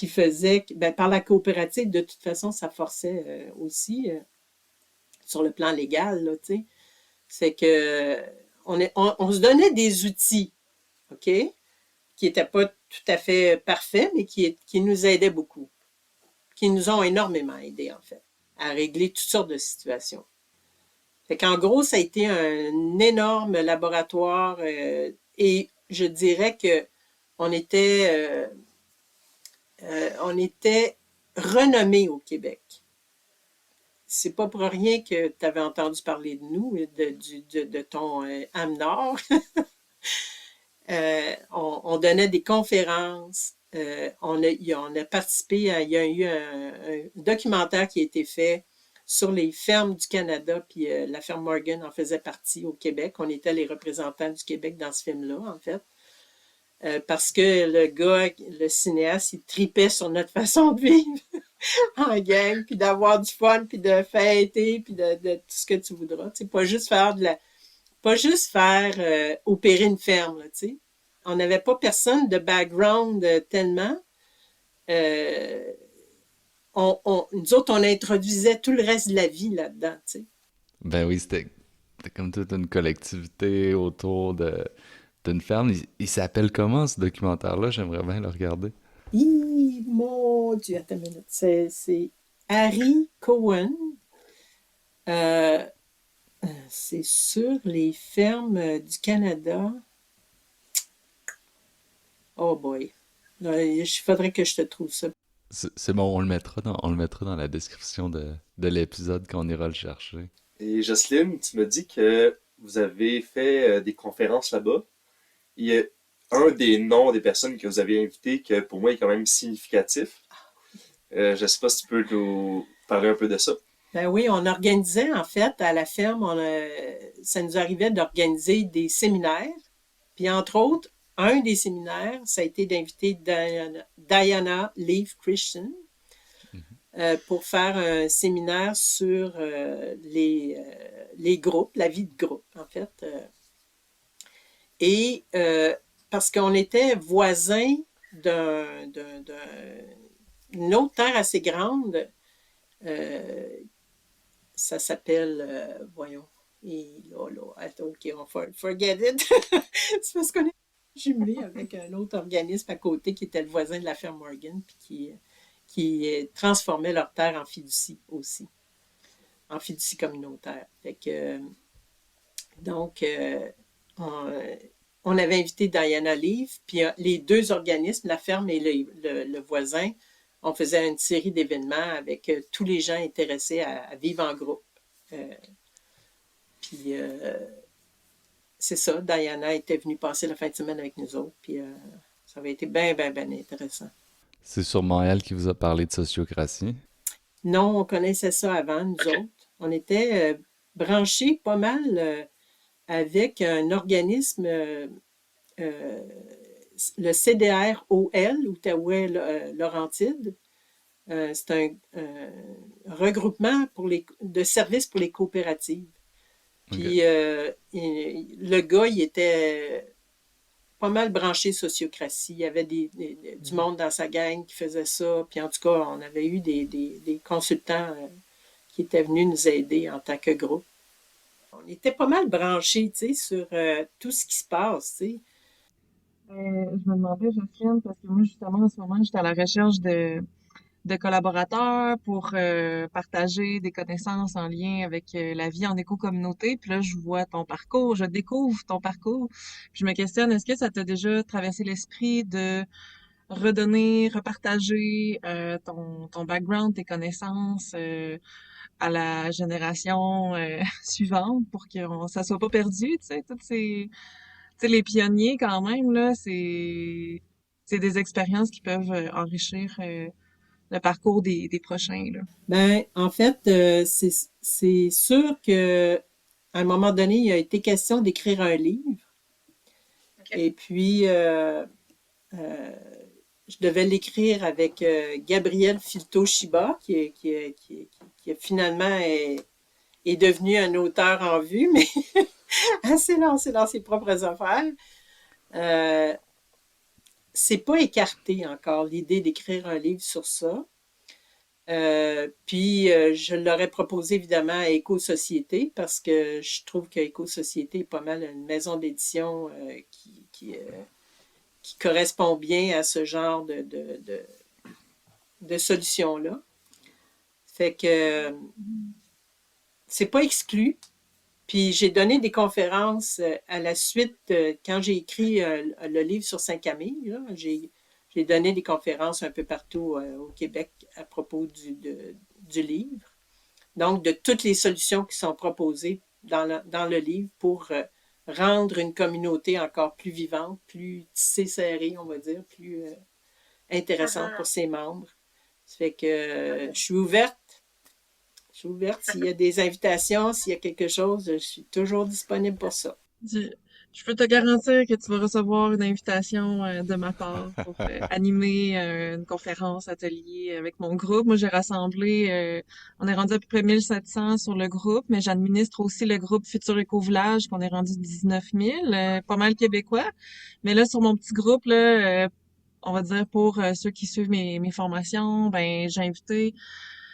faisait, par la coopérative, de toute façon, ça forçait aussi sur le plan légal, là, tu sais. C'est que on se donnait des outils, OK, qui n'étaient pas tout à fait parfaits, mais qui nous aidaient beaucoup, qui nous ont énormément aidés, en fait, à régler toutes sortes de situations. Fait qu'en gros, ça a été un énorme laboratoire et je dirais que on était renommés au Québec. C'est pas pour rien que tu avais entendu parler de nous, de ton âme nord. On donnait des conférences. On a participé il y a eu un documentaire qui a été fait sur les fermes du Canada, puis la ferme Morgan en faisait partie au Québec. On était les représentants du Québec dans ce film-là, en fait. Parce que le gars, le cinéaste, il tripait sur notre façon de vivre en gang, puis d'avoir du fun, puis de fêter, puis de tout ce que tu voudras. Tu sais, pas juste faire opérer une ferme, là, tu sais. On n'avait pas personne de background tellement. Nous autres, on introduisait tout le reste de la vie là-dedans, tu sais. Ben oui, c'était comme toute une collectivité autour d'une ferme. Il s'appelle comment ce documentaire-là? J'aimerais bien le regarder. Mon Dieu, attends une minute. C'est Harry Cohen. C'est sur les fermes du Canada. Oh boy. Il faudrait que je te trouve ça. C'est bon, on le mettra dans la description de l'épisode quand on ira le chercher. Et Jocelyne, tu me dis que vous avez fait des conférences là-bas. Il y a un des noms des personnes que vous avez invitées que pour moi est quand même significatif. Je ne sais pas si tu peux nous parler un peu de ça. Ben oui, on organisait en fait à la ferme, ça nous arrivait d'organiser des séminaires. Puis entre autres, un des séminaires, ça a été d'inviter Diana Leaf Christian pour faire un séminaire sur les groupes, la vie de groupe en fait. Et parce qu'on était voisins d'une autre terre assez grande. euh, Ça s'appelle, voyons, et là, attends, OK, forget it. C'est parce qu'on est jumelé avec un autre organisme à côté qui était le voisin de la ferme Morgan, puis qui transformait leur terre en fiducie aussi, en fiducie communautaire. Fait que, donc, on, on avait invité Diana Leaf, puis les deux organismes, la ferme et le voisin, on faisait une série d'événements avec tous les gens intéressés à vivre en groupe. Euh, Puis c'est ça, Diana était venue passer la fin de semaine avec nous autres, puis ça avait été bien, bien, bien intéressant. C'est sûrement elle qui vous a parlé de sociocratie. Non, on connaissait ça avant, nous autres. On était branchés pas mal avec un organisme, euh, le CDR-OL, Outaouais-Laurentides. C'est un regroupement de services pour les coopératives. Ok. Puis le gars, il était pas mal branché sociocratie. Il y avait du monde dans sa gang qui faisait ça. Puis en tout cas, on avait eu des consultants qui étaient venus nous aider en tant que groupe. On était pas mal branchés, tu sais, sur tout ce qui se passe, tu sais. Je me demandais, Jocelyne, parce que moi, justement, en ce moment, j'étais à la recherche de collaborateurs pour partager des connaissances en lien avec la vie en éco-communauté. Puis là, je vois ton parcours, je découvre ton parcours. Puis je me questionne, est-ce que ça t'a déjà traversé l'esprit de redonner, repartager ton background, tes connaissances à la génération suivante pour que ça soit pas perdu, tu sais, tu sais, les pionniers quand même, là, c'est des expériences qui peuvent enrichir le parcours des prochains, là. Ben, en fait, c'est sûr que à un moment donné, il a été question d'écrire un livre. OK. Et puis, euh, je devais l'écrire avec Gabriel Filto-Shiba, qui finalement est devenu un auteur en vue, mais assez lancé dans ses propres affaires. Euh, c'est pas écarté encore l'idée d'écrire un livre sur ça. Puis je l'aurais proposé évidemment à Éco-Société parce que je trouve que Éco-Société est pas mal une maison d'édition qui correspond bien à ce genre de solution-là. Fait que c'est pas exclu. Puis j'ai donné des conférences à la suite, quand j'ai écrit le livre sur Saint-Camille, là, j'ai donné des conférences un peu partout au Québec à propos du livre. Donc, de toutes les solutions qui sont proposées dans le livre pour rendre une communauté encore plus vivante, plus tissée serrée, on va dire, plus intéressante pour ses membres. Ça fait que je suis ouverte. Je suis ouverte. S'il y a des invitations, s'il y a quelque chose, je suis toujours disponible pour ça. Je, je peux te garantir que tu vas recevoir une invitation de ma part pour animer une conférence, atelier avec mon groupe. Moi, j'ai rassemblé, on est rendu à peu près 1700 sur le groupe, mais j'administre aussi le groupe Futur Éco-Village, qu'on est rendu 19 000, pas mal québécois. Mais là, sur mon petit groupe, là, on va dire pour ceux qui suivent mes formations, ben j'ai invité,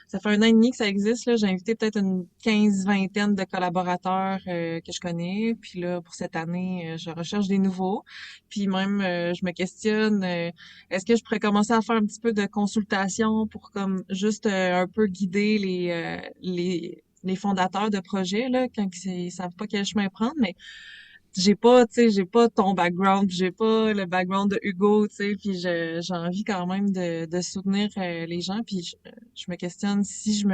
ça fait un an et demi que ça existe, là, j'ai invité peut-être une 15-20 de collaborateurs que je connais. Puis là, pour cette année, je recherche des nouveaux. Puis même, je me questionne, est-ce que je pourrais commencer à faire un petit peu de consultation pour comme juste un peu guider les fondateurs de projets, là, quand ils savent pas quel chemin prendre, mais j'ai pas, tu sais, j'ai pas ton background, puis j'ai pas le background de Hugo, tu sais, puis j'ai envie quand même de soutenir les gens, puis je me questionne si je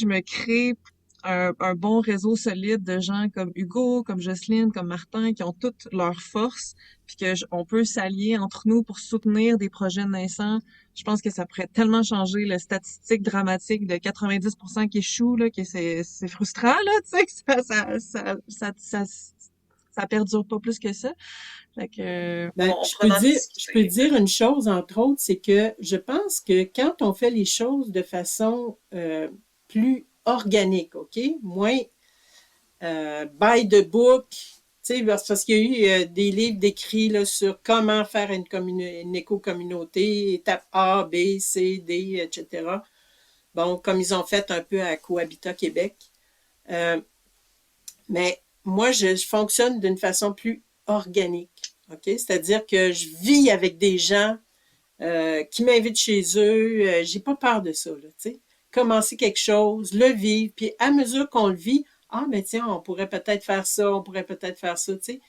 me crée un bon réseau solide de gens comme Hugo, comme Jocelyne, comme Martin, qui ont toutes leurs forces, puis que on peut s'allier entre nous pour soutenir des projets naissants. Je pense que ça pourrait tellement changer la statistique dramatique de 90% qui échouent, là, que c'est frustrant, là, tu sais, que ça perdure pas plus que ça. Fait que, Ben, on pourra en je peux discuter. dire une chose, entre autres, c'est que je pense que quand on fait les choses de façon plus organique, OK? Moins by the book, tu sais, parce qu'il y a eu des livres décrits là, sur comment faire une éco-communauté, étape A, B, C, D, etc. Bon, comme ils ont fait un peu à Cohabitat Québec. Euh, mais moi, je fonctionne d'une façon plus organique. OK? C'est-à-dire que je vis avec des gens qui m'invitent chez eux. J'ai pas peur de ça, là, tu sais. Commencer quelque chose, le vivre, puis à mesure qu'on le vit, ah, mais tiens, on pourrait peut-être faire ça, on pourrait peut-être faire ça, tu sais.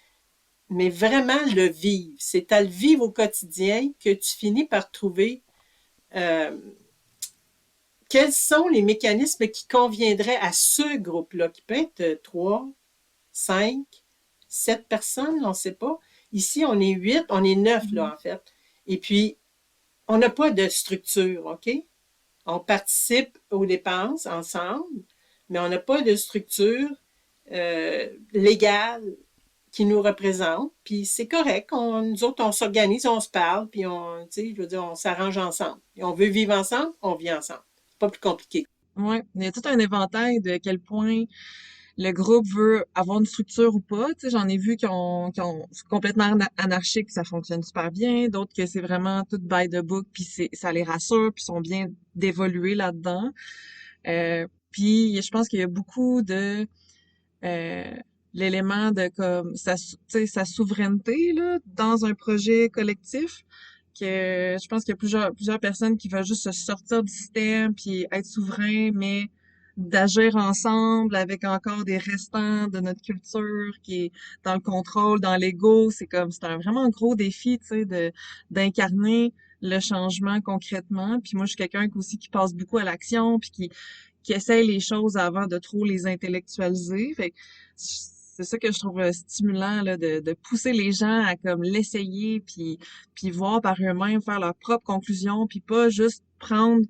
Mais vraiment le vivre. C'est à le vivre au quotidien que tu finis par trouver euh, quels sont les mécanismes qui conviendraient à ce groupe-là, qui peut être 3, 5, 7 personnes, on ne sait pas. Ici, on est 8, on est 9 là, en fait. Et puis, on n'a pas de structure, OK? On participe aux dépenses ensemble, mais on n'a pas de structure légale qui nous représente. Puis c'est correct. Nous autres, on s'organise, on se parle, puis on, tu sais, je veux dire, on s'arrange ensemble. Et on veut vivre ensemble, on vit ensemble. C'est pas plus compliqué. Ouais, il y a tout un éventail de quel point le groupe veut avoir une structure ou pas. Tu sais, j'en ai vu qui ont c'est complètement anarchique, ça fonctionne super bien. D'autres que c'est vraiment tout by the book, puis ça les rassure, puis sont bien d'évoluer là-dedans. Puis je pense qu'il y a beaucoup de euh, l'élément de comme tu sais, sa souveraineté là dans un projet collectif. Que je pense qu'il y a plusieurs personnes qui veulent juste se sortir du système puis être souverain, mais d'agir ensemble avec encore des restants de notre culture qui est dans le contrôle, dans l'ego. C'est un vraiment gros défi, tu sais, d'incarner le changement concrètement. Puis moi, je suis quelqu'un aussi qui passe beaucoup à l'action puis qui essaye les choses avant de trop les intellectualiser. Fait que c'est ça que je trouve stimulant là, de pousser les gens à comme l'essayer puis voir par eux-mêmes faire leurs propres conclusions puis pas juste prendre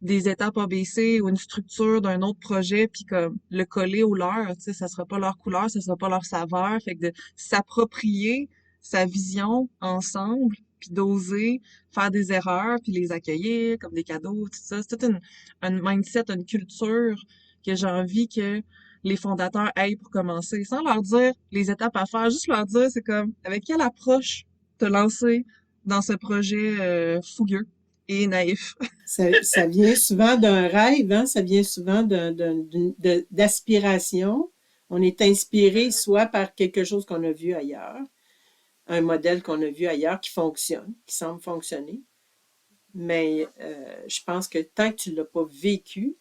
des étapes ABC ou une structure d'un autre projet puis comme le coller au leur, tu sais, ça sera pas leur couleur, ça sera pas leur saveur, fait que de s'approprier sa vision ensemble puis d'oser faire des erreurs puis les accueillir comme des cadeaux, tout ça, c'est tout un mindset, une culture que j'ai envie que les fondateurs aillent pour commencer, sans leur dire les étapes à faire, juste leur dire c'est comme avec quelle approche te lancer dans ce projet fougueux et naïf. Ça vient souvent d'un rêve, hein? Ça vient souvent d'aspiration. On est inspiré soit par quelque chose qu'on a vu ailleurs, un modèle qu'on a vu ailleurs qui fonctionne, qui semble fonctionner. Mais je pense que tant que tu ne l'as pas vécu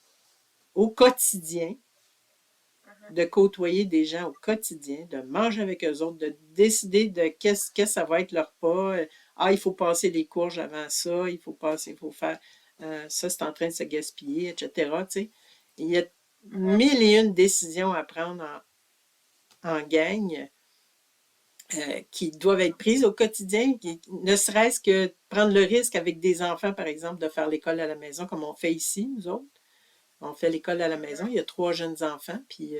au quotidien, de côtoyer des gens au quotidien, de manger avec eux autres, de décider de qu'est-ce que ça va être leur repas. Ah, il faut passer les courges avant ça, il faut faire ça, c'est en train de se gaspiller, etc. Tu sais. Il y a mille et une décisions à prendre en gang qui doivent être prises au quotidien, ne serait-ce que prendre le risque avec des enfants, par exemple, de faire l'école à la maison, comme on fait ici, nous autres. On fait l'école à la maison. Il y a 3 jeunes enfants, puis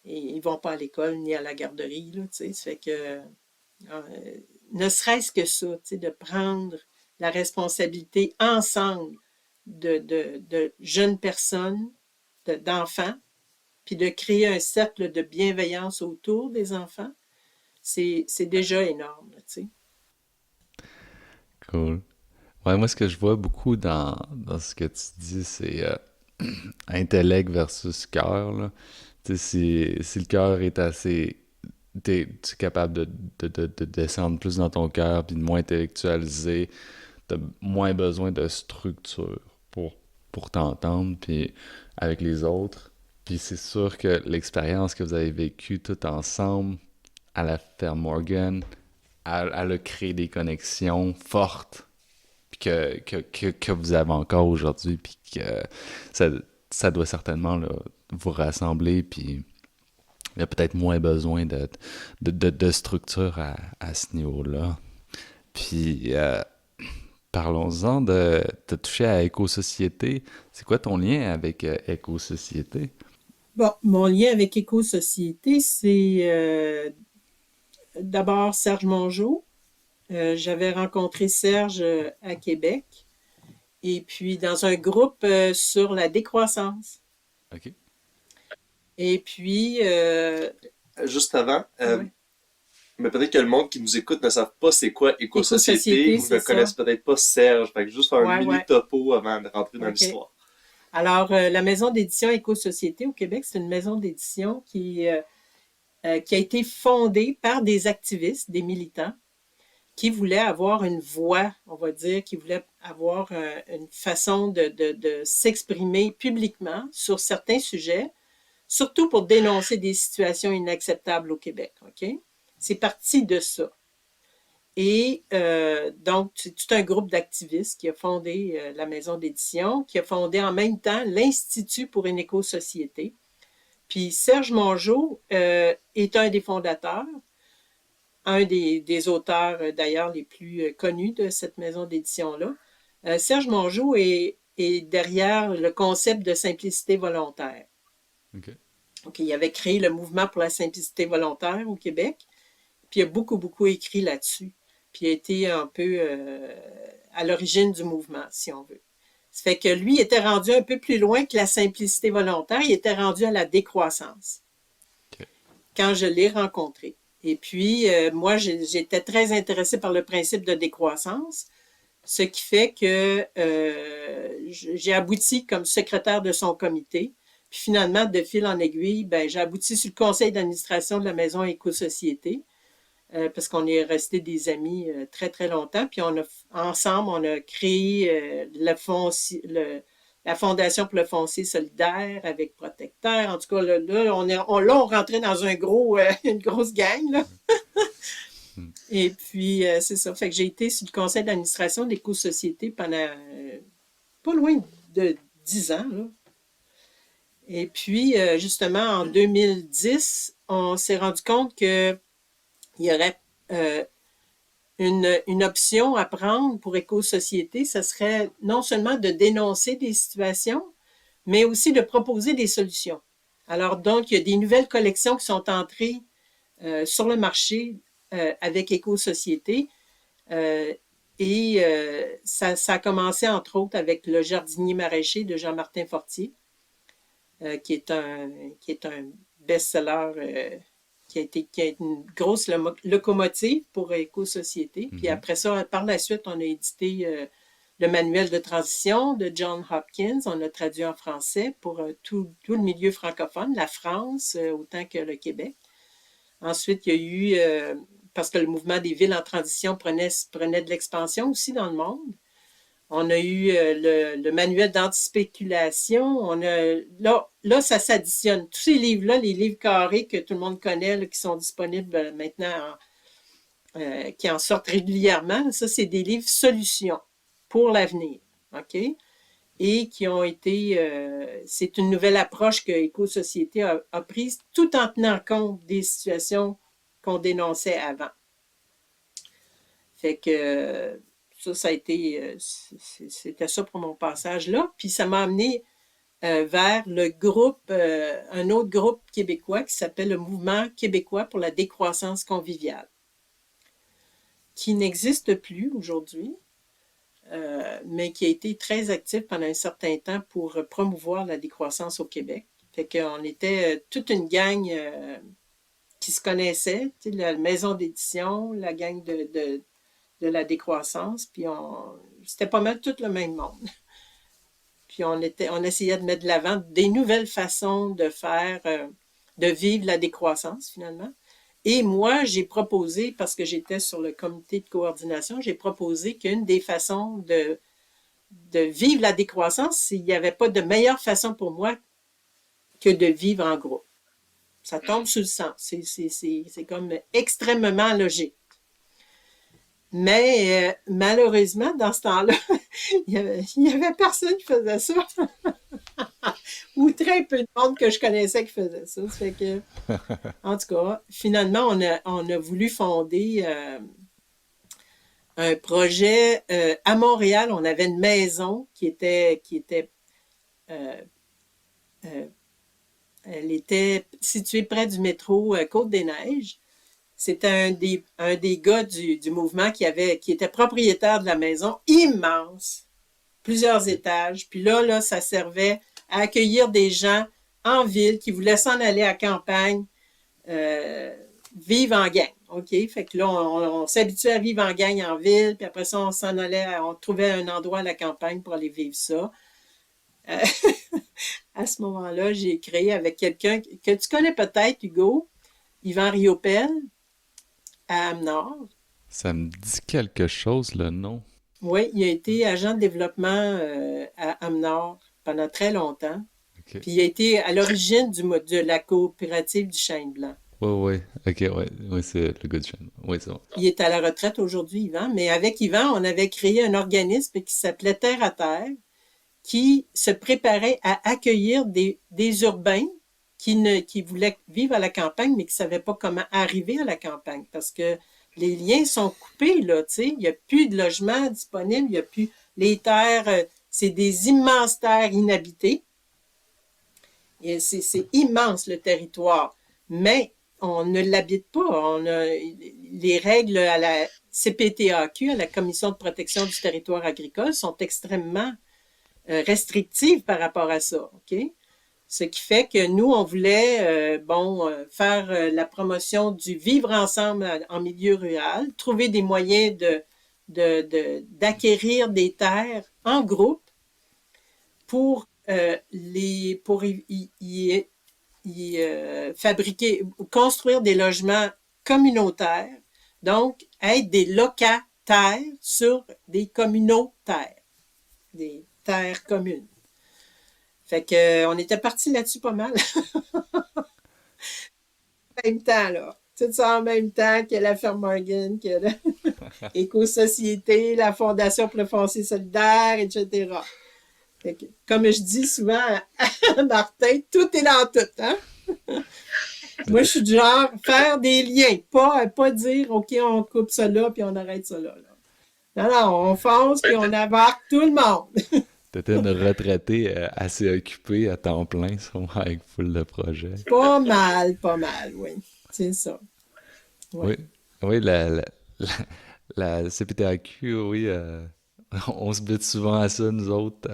ils ne vont pas à l'école ni à la garderie. Là, tu sais. Ça fait que, ne serait-ce que ça, tu sais, de prendre la responsabilité ensemble de jeunes personnes, d'enfants, puis de créer un cercle de bienveillance autour des enfants, c'est déjà énorme, tu sais. Cool. Ouais, moi, ce que je vois beaucoup dans ce que tu dis, c'est intellect versus cœur, là. Tu sais, si le cœur est assez... tu es capable de descendre plus dans ton cœur puis de moins intellectualiser, t'as moins besoin de structure pour t'entendre puis avec les autres. Puis c'est sûr que l'expérience que vous avez vécue tout ensemble à la ferme Morgan, elle a créé des connexions fortes puis que vous avez encore aujourd'hui, puis que ça, ça doit certainement là, vous rassembler, puis il y a peut-être moins besoin de structure à ce niveau-là. Puis parlons-en de toucher à Éco-Société. C'est quoi ton lien avec Éco-Société? Bon, mon lien avec Éco-Société, c'est d'abord Serge Mongeau. J'avais rencontré Serge à Québec, et puis dans un groupe sur la décroissance. OK. Et puis, juste avant, Oui. mais peut-être que le monde qui nous écoute ne savent pas c'est quoi éco-société Éco-société, ou c'est ne ça. connaissent peut-être pas Serge. Fait que juste un Ouais, mini ouais. topo avant de rentrer dans OK. l'histoire. Alors, la maison d'édition Éco-société au Québec, c'est une maison d'édition qui a été fondée par des activistes, des militants, qui voulaient avoir une voix, on va dire, qui voulaient avoir une façon de s'exprimer publiquement sur certains sujets, surtout pour dénoncer des situations inacceptables au Québec. OK? C'est parti de ça. Et donc, c'est tout un groupe d'activistes qui a fondé la maison d'édition, qui a fondé en même temps l'Institut pour une éco-société. Puis Serge Mongeau est un des fondateurs, un des auteurs d'ailleurs les plus connus de cette maison d'édition-là. Serge Mongeau est derrière le concept de simplicité volontaire. OK. Donc, il avait créé le mouvement pour la simplicité volontaire au Québec, puis il a beaucoup, beaucoup écrit là-dessus. Puis il a été un peu à l'origine du mouvement, si on veut. Ça fait que lui était rendu un peu plus loin que la simplicité volontaire, il était rendu à la décroissance OK. quand je l'ai rencontré. Et puis, moi, j'étais très intéressée par le principe de décroissance, ce qui fait que j'ai abouti comme secrétaire de son comité. Puis finalement, de fil en aiguille, ben, j'ai abouti sur le conseil d'administration de la maison Éco-société, parce qu'on est restés des amis très, très longtemps. Puis ensemble, on a créé la Fondation pour le foncier solidaire avec Protecteur. En tout cas, là on rentrait dans une grosse gang, là. Hmm. Et puis, c'est ça. Fait que j'ai été sur le conseil d'administration d'Éco-société pendant pas loin de 10 ans, là. Et puis, justement, en 2010, on s'est rendu compte qu'il y aurait une option à prendre pour Éco-société. Ce serait non seulement de dénoncer des situations, mais aussi de proposer des solutions. Alors, donc, il y a des nouvelles collections qui sont entrées sur le marché avec Éco-société. Ça a commencé, entre autres, avec Le jardinier maraîcher de Jean-Martin Fortier, qui est un best-seller qui a été une grosse locomotive pour Éco-société. Puis après ça, par la suite, on a édité le manuel de transition de John Hopkins. On l'a traduit en français pour tout le milieu francophone, la France autant que le Québec. Ensuite, il y a eu, parce que le mouvement des villes en transition prenait de l'expansion aussi dans le monde, on a eu le manuel d'antispéculation. Là, ça s'additionne. Tous ces livres-là, les livres carrés que tout le monde connaît, là, qui sont disponibles maintenant, qui en sortent régulièrement, ça, c'est des livres solutions pour l'avenir. OK? Et qui ont été... c'est une nouvelle approche que Éco-société a prise tout en tenant compte des situations qu'on dénonçait avant. Fait que ça a été... c'était ça pour mon passage là. Puis ça m'a amené vers le groupe, un autre groupe québécois qui s'appelle le Mouvement québécois pour la décroissance conviviale, qui n'existe plus aujourd'hui. Mais qui a été très actif pendant un certain temps pour promouvoir la décroissance au Québec. Fait qu'on était toute une gang qui se connaissait, tu sais, la maison d'édition, la gang de la décroissance, puis c'était pas mal tout le même monde. Puis on essayait de mettre de l'avant des nouvelles façons de faire, de vivre la décroissance finalement. Et moi, j'ai proposé, parce que j'étais sur le comité de coordination, j'ai proposé qu'une des façons de vivre la décroissance, il n'y avait pas de meilleure façon pour moi que de vivre en groupe. Ça tombe sous le sens. C'est comme extrêmement logique. Mais malheureusement, dans ce temps-là, il y avait personne qui faisait ça. Ou très peu de monde que je connaissais qui faisait ça. Ça fait que, en tout cas, finalement, on a voulu fonder un projet à Montréal. On avait une maison qui était elle était située près du métro Côte-des-Neiges. C'était un des gars du mouvement qui était propriétaire de la maison, immense, plusieurs étages. Puis là, ça servait à accueillir des gens en ville qui voulaient s'en aller à campagne vivre en gang. OK? Fait que là, on s'habituait à vivre en gang en ville, puis après ça, on s'en allait, on trouvait un endroit à la campagne pour aller vivre ça. Euh, à ce moment-là, j'ai créé avec quelqu'un que tu connais peut-être, Hugo, Yvan Riopel, à Amnord. Ça me dit quelque chose, le nom. Oui, il a été agent de développement à Amnord pendant très longtemps. Ok. Puis il a été à l'origine de la coopérative du Chêne Blanc. Ouais. Ok, ouais, c'est le gars de chaîne. Ouais, c'est bon. Il est à la retraite aujourd'hui, Yvan, mais avec Yvan, on avait créé un organisme qui s'appelait Terre à Terre, qui se préparait à accueillir des urbains qui voulaient vivre à la campagne, mais qui ne savaient pas comment arriver à la campagne, parce que les liens sont coupés, là, tu sais, il n'y a plus de logements disponibles, il n'y a plus les terres, c'est des immenses terres inhabitées, et c'est immense le territoire, mais on ne l'habite pas. On a les règles à la CPTAQ, à la Commission de protection du territoire agricole, sont extrêmement restrictives par rapport à ça. OK? Ce qui fait que nous, on voulait faire la promotion du vivre ensemble en milieu rural, trouver des moyens d'acquérir des terres en groupe pour fabriquer, construire des logements communautaires, donc être des locataires sur des communautaires, des terres communes. Fait que on était parti là-dessus pas mal. En même temps, là. Tout ça en même temps que la Ferme Morgan, que l'éco-société, la Fondation pour le foncier solidaire, etc. Fait que, comme je dis souvent à Martin, tout est dans tout, hein? Moi, je suis du genre faire des liens, pas dire OK, on coupe ça là, puis on arrête ça là. Non, on fonce, puis on embarque tout le monde. T'étais une retraitée assez occupée à temps plein, sûrement avec full de projets. Pas mal, oui. C'est ça. Ouais. Oui, la CPTAQ, oui, on se bute souvent à ça, nous autres,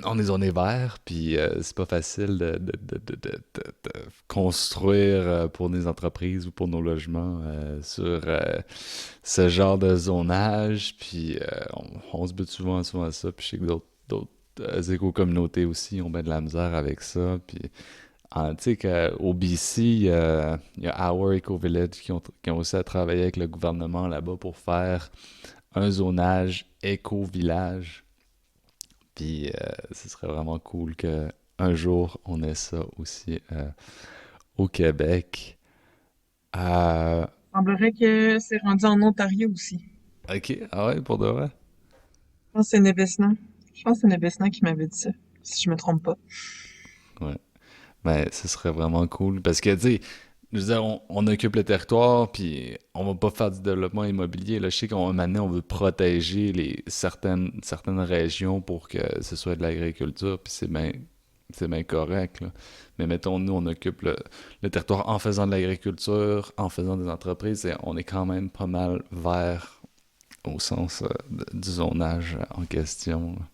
on est zone vert, puis c'est pas facile de construire pour des entreprises ou pour nos logements sur ce genre de zonage, puis on se bute souvent à ça, puis je sais que d'autres éco-communautés aussi ont bien de la misère avec ça, puis tu sais qu'au BC, il y a Our Eco Village qui ont aussi à travailler avec le gouvernement là-bas pour faire un zonage éco-village. Puis ce serait vraiment cool qu'un jour on ait ça aussi au Québec. Euh, Il semblerait que c'est rendu en Ontario aussi. ok, ah ouais, pour de vrai? Je pense que c'est Nébesnan. Je pense que c'est Nébesnan qui m'avait dit ça, si je me trompe pas. Ouais. Ben, ce serait vraiment cool parce que, tu sais, je veux dire, on occupe le territoire, puis on va pas faire du développement immobilier. Là, je sais qu'on maintenant on veut protéger certaines régions pour que ce soit de l'agriculture, puis c'est bien correct, là. Mais mettons, nous, on occupe le territoire en faisant de l'agriculture, en faisant des entreprises, et on est quand même pas mal vert au sens du zonage en question, là.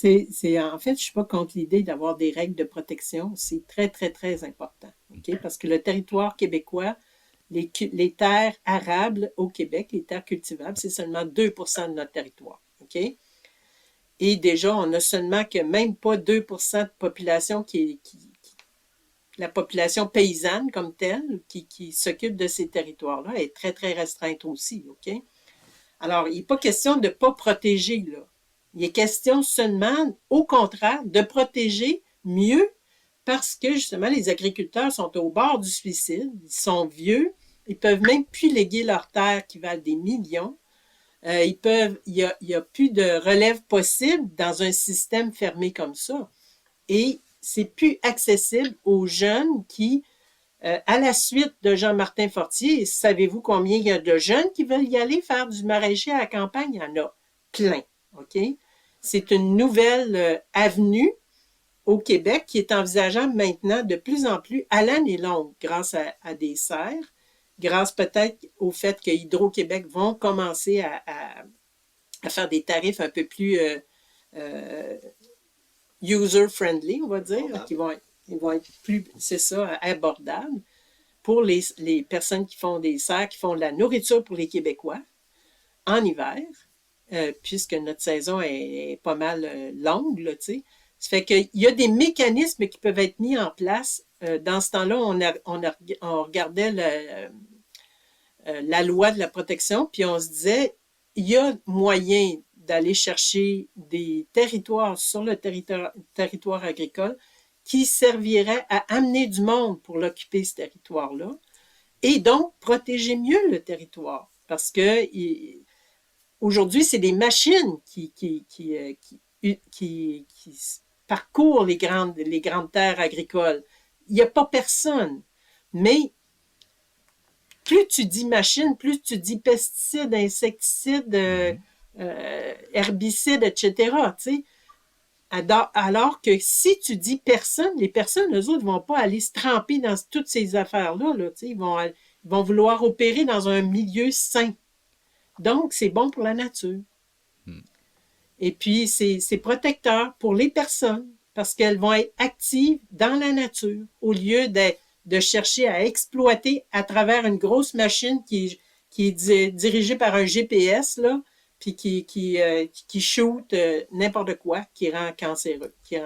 En fait, je suis pas contre l'idée d'avoir des règles de protection. C'est très, très, très important. OK? Parce que le territoire québécois, les terres arables au Québec, les terres cultivables, c'est seulement 2% de notre territoire. OK? Et déjà, on a seulement que même pas 2% de population la population paysanne comme telle, qui s'occupe de ces territoires-là, est très, très restreinte aussi. OK? Alors, il n'est pas question de ne pas protéger, là. Il est question seulement, au contraire, de protéger mieux parce que, justement, les agriculteurs sont au bord du suicide. Ils sont vieux. Ils peuvent même plus léguer leurs terres qui valent des millions. Il y a plus de relève possible dans un système fermé comme ça. Et c'est plus accessible aux jeunes qui, à la suite de Jean-Martin Fortier, savez-vous combien il y a de jeunes qui veulent y aller faire du maraîcher à la campagne? Il y en a plein. OK? C'est une nouvelle avenue au Québec qui est envisageable maintenant de plus en plus à l'année longue grâce à des serres, grâce peut-être au fait que Hydro-Québec vont commencer à faire des tarifs un peu plus user-friendly, on va dire, qui vont être Ils vont être plus, c'est ça, abordables pour les personnes qui font des serres, qui font de la nourriture pour les Québécois en hiver, puisque notre saison est pas mal longue, là, tu sais. Ça fait qu'il y a des mécanismes qui peuvent être mis en place. Dans ce temps-là, on regardait la loi de la protection, puis on se disait, il y a moyen d'aller chercher des territoires sur le territoire agricole qui serviraient à amener du monde pour l'occuper, ce territoire-là, et donc protéger mieux le territoire. Parce que aujourd'hui, c'est des machines qui parcourent les grandes terres agricoles. Il n'y a pas personne. Mais plus tu dis machine, plus tu dis pesticides, insecticides, herbicides, etc. Tu sais. Alors que si tu dis personne, les personnes, eux autres, ne vont pas aller se tremper dans toutes ces affaires-là. Là, tu sais. Ils vont vouloir opérer dans un milieu sain. Donc, c'est bon pour la nature. Et puis, c'est protecteur pour les personnes parce qu'elles vont être actives dans la nature au lieu de chercher à exploiter à travers une grosse machine qui est dirigée par un GPS, là, puis qui shoot n'importe quoi, qui rend cancéreux, qui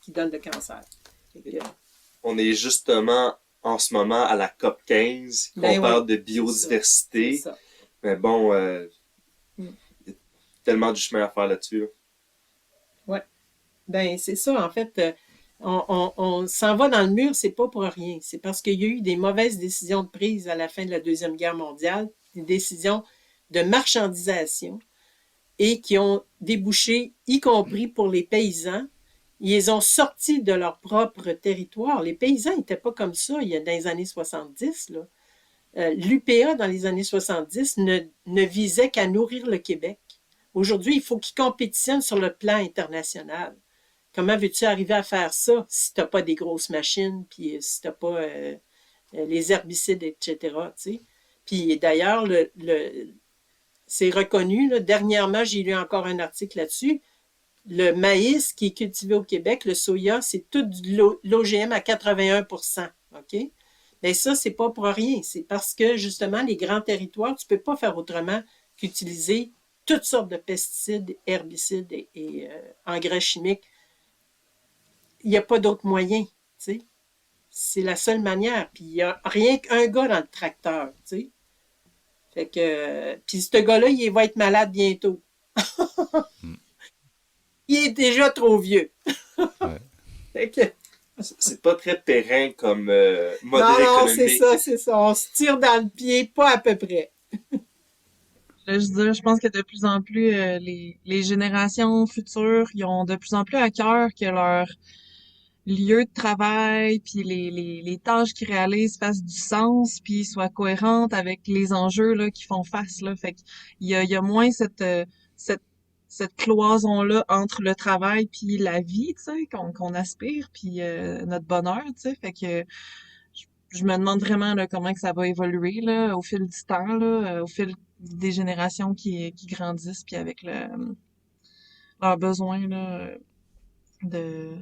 donne le cancer. On est justement en ce moment à la COP 15, on parle de biodiversité. C'est ça. Mais bon, il y a tellement du chemin à faire là-dessus. Oui. Ben c'est ça, en fait. On s'en va dans le mur, c'est pas pour rien. C'est parce qu'il y a eu des mauvaises décisions de prise à la fin de la Deuxième Guerre mondiale, des décisions de marchandisation et qui ont débouché, y compris pour les paysans. Ils les ont sortis de leur propre territoire. Les paysans n'étaient pas comme ça il y a dans les années 70, là. L'UPA, dans les années 70, ne visait qu'à nourrir le Québec. Aujourd'hui, il faut qu'ils compétitionnent sur le plan international. Comment veux-tu arriver à faire ça si tu n'as pas des grosses machines, puis si tu n'as pas les herbicides, etc. T'sais? Puis d'ailleurs, c'est reconnu. Là, dernièrement, j'ai lu encore un article là-dessus. Le maïs qui est cultivé au Québec, le soya, c'est tout de l'OGM à 81%. OK? Mais ça, c'est pas pour rien. C'est parce que, justement, les grands territoires, tu peux pas faire autrement qu'utiliser toutes sortes de pesticides, herbicides et engrais chimiques. Il n'y a pas d'autre moyen, tu sais. C'est la seule manière. Puis il n'y a rien qu'un gars dans le tracteur, tu sais. Fait que... puis ce gars-là, il va être malade bientôt. Il est déjà trop vieux. Ouais. Fait que... C'est pas très périn comme modèle économique. C'est ça. On se tire dans le pied, pas à peu près. Je pense que de plus en plus, les générations futures, ils ont de plus en plus à cœur que leur lieu de travail, puis les tâches qu'ils réalisent fassent du sens, puis soient cohérentes avec les enjeux là, qu'ils font face. Là. Fait qu'il y a moins cette cloison-là entre le travail puis la vie, tu sais, qu'on aspire, puis notre bonheur, tu sais. Fait que je me demande vraiment là, comment que ça va évoluer là, au fil du temps, là, au fil des générations qui grandissent, puis avec leurs besoins là, de,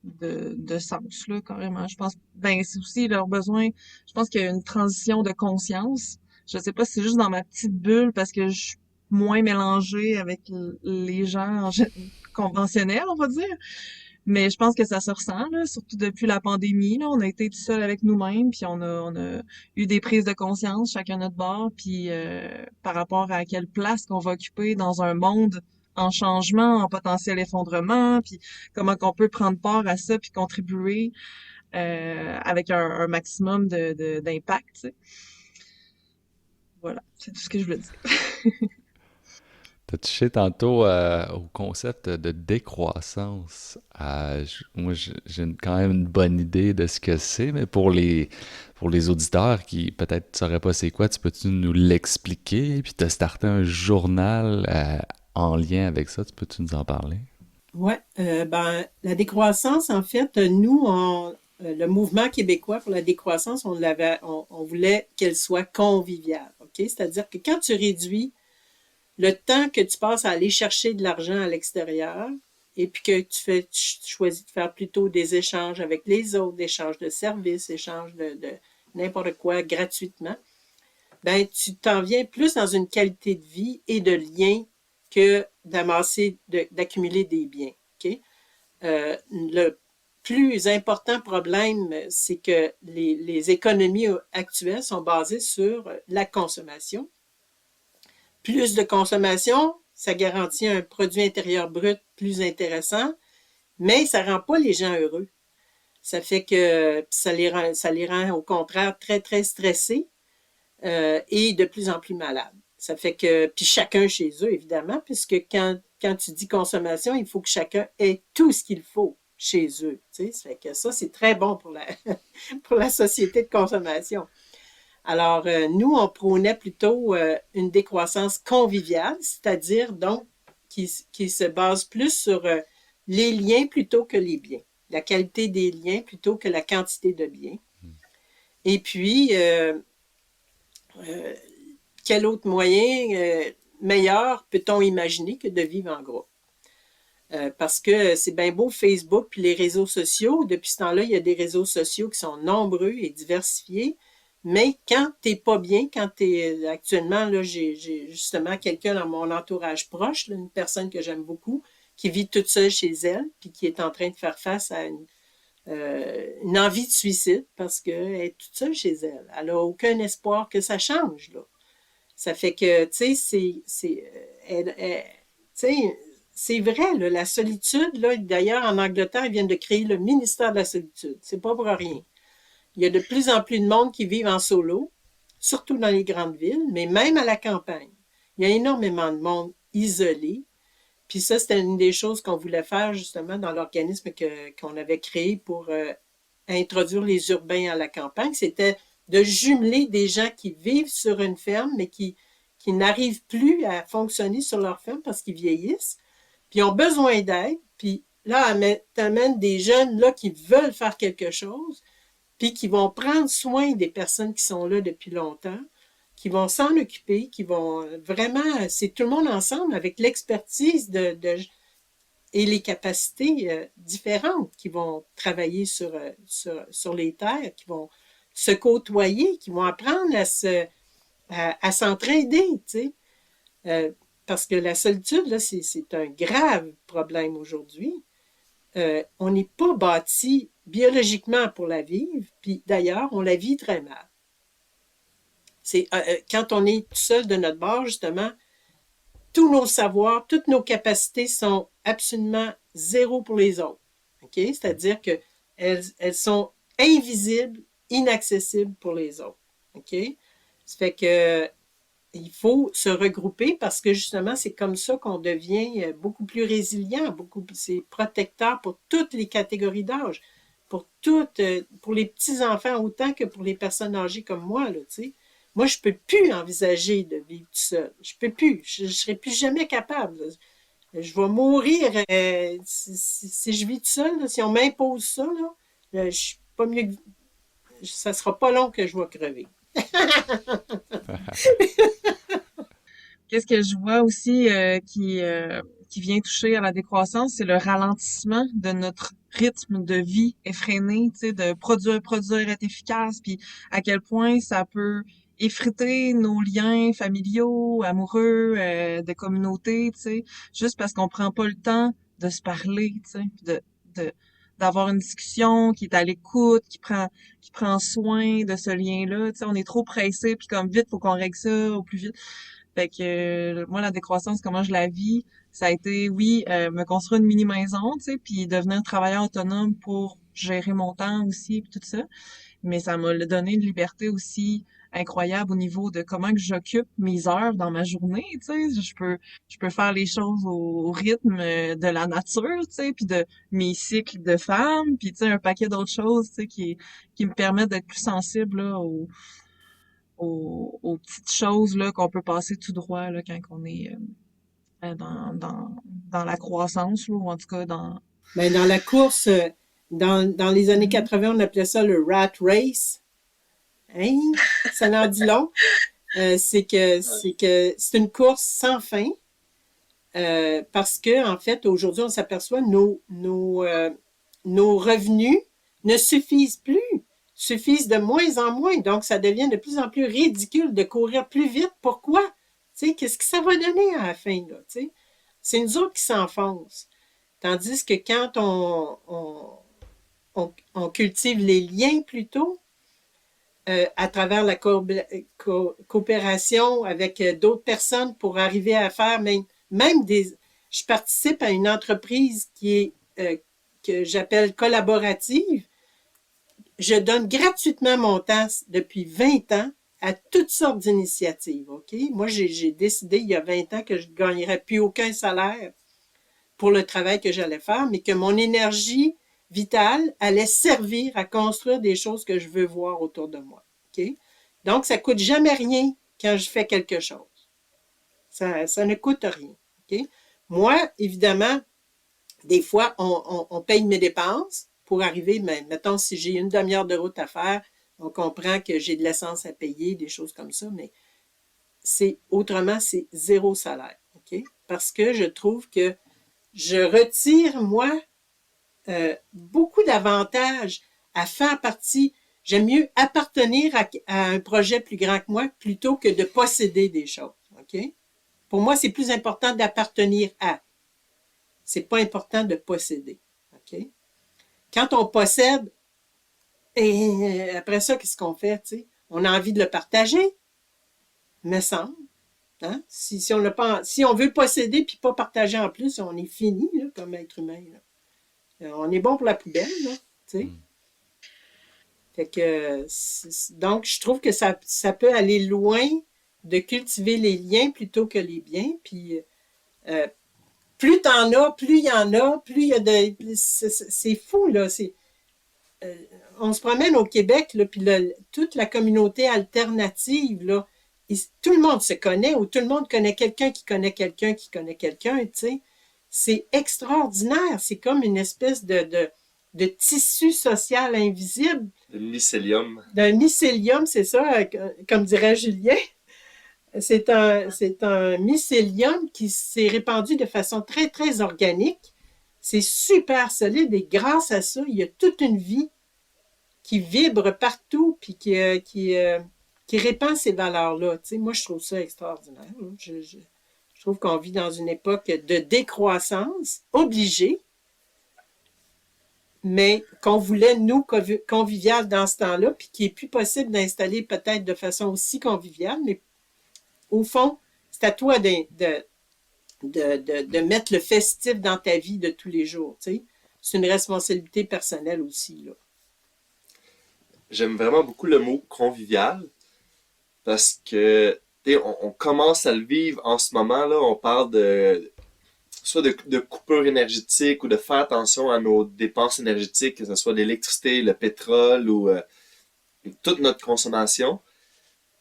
de sens, là, carrément. Je pense, ben, c'est aussi leurs besoins. Je pense qu'il y a une transition de conscience. Je sais pas si c'est juste dans ma petite bulle parce que je suis moins mélangée avec les gens conventionnels, on va dire. Mais je pense que ça se ressent, là, surtout depuis la pandémie. Là, on a été tout seul avec nous-mêmes, puis on a eu des prises de conscience, chacun notre bord, puis par rapport à quelle place qu'on va occuper dans un monde en changement, en potentiel effondrement, puis comment qu'on peut prendre part à ça, puis contribuer avec un maximum d'impact. Tu sais. Voilà, c'est tout ce que je voulais dire. Tu as touché tantôt au concept de décroissance. Moi, j'ai quand même une bonne idée de ce que c'est, mais pour les auditeurs qui peut-être ne sauraient pas c'est quoi, peux-tu nous l'expliquer? Puis tu as starté un journal en lien avec ça, peux-tu nous en parler? Oui, ben, la décroissance, en fait, nous, le mouvement québécois pour la décroissance, on voulait qu'elle soit conviviale. OK? C'est-à-dire que quand tu réduis le temps que tu passes à aller chercher de l'argent à l'extérieur et puis que tu choisis de faire plutôt des échanges avec les autres, des échanges de services, échanges de n'importe quoi gratuitement, ben tu t'en viens plus dans une qualité de vie et de lien que d'accumuler des biens. OK? Le plus important problème, c'est que les économies actuelles sont basées sur la consommation. Plus de consommation, ça garantit un produit intérieur brut plus intéressant, mais ça ne rend pas les gens heureux. Ça fait que ça les rend au contraire très, très stressés et de plus en plus malades. Ça fait que, puis chacun chez eux, évidemment, puisque quand tu dis consommation, il faut que chacun ait tout ce qu'il faut chez eux. Tu sais, ça fait que ça, c'est très bon pour pour la société de consommation. Alors, nous, on prônait plutôt une décroissance conviviale, c'est-à-dire donc qui se base plus sur les liens plutôt que les biens, la qualité des liens plutôt que la quantité de biens. Et puis, quel autre moyen meilleur peut-on imaginer que de vivre en groupe? Parce que c'est bien beau Facebook puis les réseaux sociaux. Depuis ce temps-là, il y a des réseaux sociaux qui sont nombreux et diversifiés. Mais quand t'es pas bien, quand actuellement, là, j'ai justement quelqu'un dans mon entourage proche, là, une personne que j'aime beaucoup, qui vit toute seule chez elle, puis qui est en train de faire face à une envie de suicide parce qu'elle est toute seule chez elle. Elle n'a aucun espoir que ça change, là. Ça fait que, tu sais, c'est vrai, là, la solitude, là, d'ailleurs, en Angleterre, ils viennent de créer le ministère de la solitude. C'est pas pour rien. Il y a de plus en plus de monde qui vivent en solo, surtout dans les grandes villes, mais même à la campagne. Il y a énormément de monde isolé. Puis ça, c'était une des choses qu'on voulait faire justement dans l'organisme qu'on avait créé pour introduire les urbains à la campagne. C'était de jumeler des gens qui vivent sur une ferme, mais qui n'arrivent plus à fonctionner sur leur ferme parce qu'ils vieillissent, puis ont besoin d'aide. Puis là, t'amènes des jeunes là qui veulent faire quelque chose, puis qui vont prendre soin des personnes qui sont là depuis longtemps, qui vont s'en occuper, qui vont vraiment, c'est tout le monde ensemble avec l'expertise et les capacités différentes qui vont travailler sur les terres, qui vont se côtoyer, qui vont apprendre à s'entraider, tu sais. Parce que la solitude, là, c'est un grave problème aujourd'hui. On n'est pas bâti biologiquement pour la vivre, puis d'ailleurs, on la vit très mal. C'est quand on est tout seul de notre bord, justement, tous nos savoirs, toutes nos capacités sont absolument zéro pour les autres. Okay? C'est-à-dire qu'elles sont invisibles, inaccessibles pour les autres. Okay? Ça fait que il faut se regrouper parce que justement, c'est comme ça qu'on devient beaucoup plus résilient, c'est protecteur pour toutes les catégories d'âge, pour les petits-enfants autant que pour les personnes âgées comme moi, là, tu sais. Moi, je peux plus envisager de vivre tout seul. Je peux plus. Je serai plus jamais capable. Je vais mourir si je vis tout seul. Là, si on m'impose ça, là, je suis pas mieux. Ça sera pas long que je vais crever. Qu'est-ce que je vois aussi qui vient toucher à la décroissance, c'est le ralentissement de notre rythme de vie effréné, tu sais, de produire, être efficace, puis à quel point ça peut effriter nos liens familiaux, amoureux, de communauté, tu sais, juste parce qu'on prend pas le temps de se parler, tu sais, de d'avoir une discussion qui est à l'écoute, qui prend soin de ce lien-là, tu sais, on est trop pressé, puis comme vite, faut qu'on règle ça au plus vite. Fait que moi, la décroissance, comment je la vis, ça a été, oui, me construire une mini-maison, tu sais, puis devenir travailleur autonome pour gérer mon temps aussi, puis tout ça. Mais ça m'a donné une liberté aussi incroyable au niveau de comment que j'occupe mes heures dans ma journée, tu sais. Je peux faire les choses au rythme de la nature, tu sais, puis de mes cycles de femme, puis tu sais, un paquet d'autres choses, tu sais, qui me permettent d'être plus sensible là, aux petites choses là qu'on peut passer tout droit là quand on est dans la croissance là, ou en tout cas dans Ben, dans la course, dans les années 80, on appelait ça le rat race. Hein? Ça en dit long. C'est une course sans fin. parce que en fait, aujourd'hui, on s'aperçoit que nos revenus ne suffisent de moins en moins. Donc, ça devient de plus en plus ridicule de courir plus vite. Pourquoi? Tu sais, qu'est-ce que ça va donner à la fin, là, tu sais? C'est nous autres qui s'enfoncent. Tandis que quand on cultive les liens plutôt, à travers la coopération avec d'autres personnes pour arriver à faire même des... Je participe à une entreprise que j'appelle collaborative. Je donne gratuitement mon temps depuis 20 ans à toutes sortes d'initiatives. OK? Moi, j'ai décidé il y a 20 ans que je ne gagnerais plus aucun salaire pour le travail que j'allais faire, mais que mon énergie vitale allait servir à construire des choses que je veux voir autour de moi. Okay? Donc, ça ne coûte jamais rien quand je fais quelque chose. Ça ne coûte rien. Okay? Moi, évidemment, des fois, on paye mes dépenses pour arriver, mais mettons, si j'ai une demi-heure de route à faire, on comprend que j'ai de l'essence à payer, des choses comme ça, mais autrement, c'est zéro salaire. Okay? Parce que je trouve que je retire, moi, beaucoup d'avantages à faire partie. J'aime mieux appartenir à un projet plus grand que moi plutôt que de posséder des choses. OK? Pour moi, c'est plus important d'appartenir à. C'est pas important de posséder. OK? Quand on possède, et après ça, qu'est-ce qu'on fait? T'sais? On a envie de le partager, me semble. Hein? Si on veut posséder puis pas partager en plus, on est fini là, comme être humain. Là. On est bon pour la poubelle, là, tu sais. Fait que, donc, je trouve que ça peut aller loin de cultiver les liens plutôt que les biens. Puis, plus t'en as, plus il y en a, plus il y a de... C'est fou, là. On se promène au Québec, là, puis toute la communauté alternative, là, tout le monde se connaît ou tout le monde connaît quelqu'un qui connaît quelqu'un qui connaît quelqu'un, tu sais. C'est extraordinaire. C'est comme une espèce de tissu social invisible. Le mycélium. D'un mycélium, c'est ça, comme dirait Julien. C'est un mycélium qui s'est répandu de façon très, très organique. C'est super solide et grâce à ça, il y a toute une vie qui vibre partout puis qui répand ces valeurs-là. Tu sais, moi, je trouve ça extraordinaire. Je trouve qu'on vit dans une époque de décroissance obligée, mais qu'on voulait, nous, convivial dans ce temps-là, puis qui est plus possible d'installer peut-être de façon aussi conviviale, mais au fond, c'est à toi de mettre le festif dans ta vie de tous les jours. Tu sais. C'est une responsabilité personnelle aussi, là. J'aime vraiment beaucoup le mot convivial parce que on commence à le vivre en ce moment là. On parle soit de coupure énergétique ou de faire attention à nos dépenses énergétiques, que ce soit l'électricité, le pétrole ou toute notre consommation.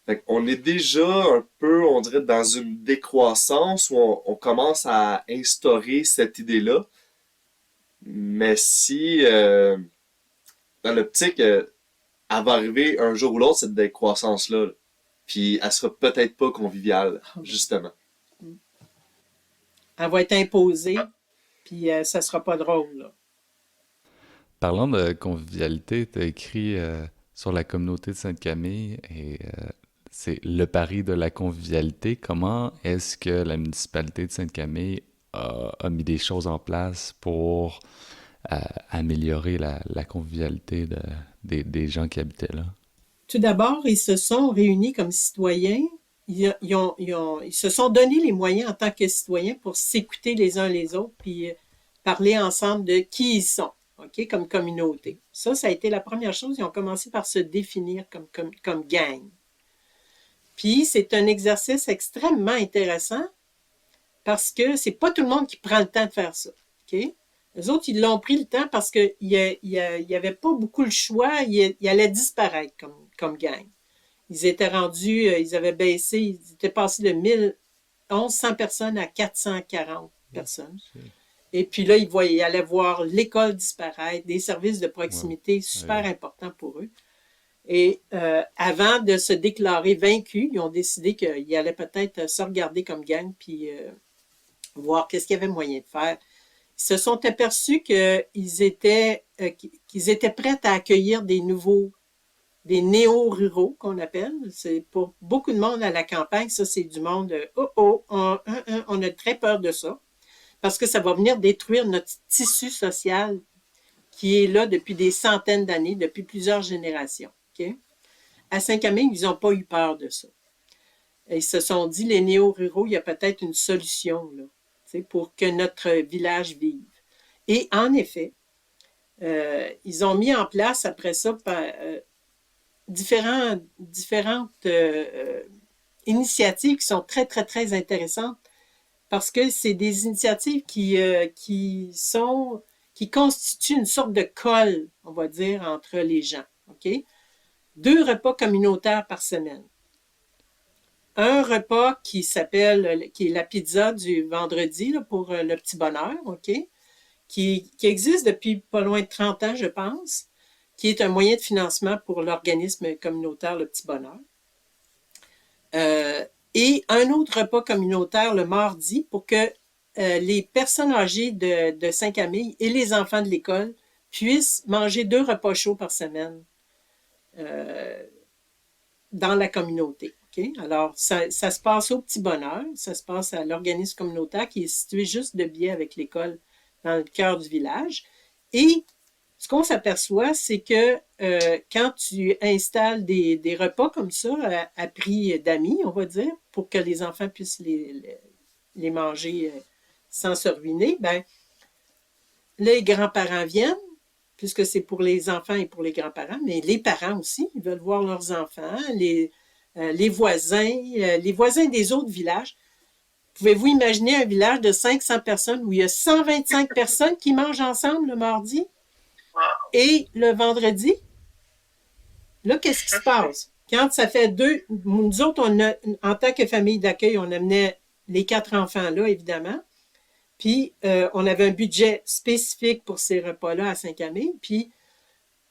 Fait qu'on est déjà un peu, on dirait, dans une décroissance où on commence à instaurer cette idée-là. Mais si, dans l'optique, elle va arriver un jour ou l'autre, cette décroissance-là. Puis elle sera peut-être pas conviviale, justement. Elle va être imposée, puis ça sera pas drôle, là. Parlant de convivialité, tu as écrit sur la communauté de Sainte-Camille et c'est le pari de la convivialité. Comment est-ce que la municipalité de Sainte-Camille a mis des choses en place pour améliorer la convivialité des gens qui habitaient là? Tout d'abord, ils se sont réunis comme citoyens. Ils se sont donné les moyens en tant que citoyens pour s'écouter les uns les autres puis parler ensemble de qui ils sont, OK, comme communauté. Ça a été la première chose. Ils ont commencé par se définir comme gang. Puis, c'est un exercice extrêmement intéressant parce que c'est pas tout le monde qui prend le temps de faire ça, OK? Les autres, ils l'ont pris le temps parce qu'il y avait pas beaucoup le choix. Ils allaient disparaître comme gang. Ils étaient rendus, ils avaient baissé, ils étaient passés de 1100 personnes à 440 personnes. Et puis là, ils allaient voir l'école disparaître, des services de proximité super importants pour eux. Et avant de se déclarer vaincus, ils ont décidé qu'ils allaient peut-être se regarder comme gang puis voir qu'est-ce qu'il y avait moyen de faire. Ils se sont aperçus qu'ils étaient prêts à accueillir des néo-ruraux qu'on appelle. C'est pour beaucoup de monde à la campagne, ça c'est du monde, on a très peur de ça, parce que ça va venir détruire notre tissu social qui est là depuis des centaines d'années, depuis plusieurs générations. Okay? À Saint-Camille, ils n'ont pas eu peur de ça. Ils se sont dit, les néo-ruraux, il y a peut-être une solution là, pour que notre village vive. Et en effet, ils ont mis en place après ça différentes initiatives qui sont très, très, très intéressantes parce que c'est des initiatives qui constituent une sorte de colle, on va dire, entre les gens. OK? 2 repas communautaires par semaine. Un repas qui est la pizza du vendredi là, pour le petit bonheur, OK? Qui existe depuis pas loin de 30 ans, je pense, qui est un moyen de financement pour l'organisme communautaire Le Petit Bonheur. Et un autre repas communautaire le mardi pour que les personnes âgées de Saint-Camille et les enfants de l'école puissent manger 2 repas chauds par semaine dans la communauté. Okay? Alors, ça se passe au Petit Bonheur, ça se passe à l'organisme communautaire qui est situé juste de biais avec l'école dans le cœur du village. Et ce qu'on s'aperçoit, c'est que quand tu installes des repas comme ça, à prix d'amis, on va dire, pour que les enfants puissent les manger sans se ruiner, ben, les grands-parents viennent, puisque c'est pour les enfants et pour les grands-parents, mais les parents aussi, ils veulent voir leurs enfants, les voisins des autres villages. Pouvez-vous imaginer un village de 500 personnes où il y a 125 personnes qui mangent ensemble le mardi et le vendredi? Là, qu'est-ce qui se passe? Quand ça fait 2, nous autres, en tant que famille d'accueil, on amenait les 4 enfants là, évidemment. Puis, on avait un budget spécifique pour ces repas-là à Saint-Camille. Puis,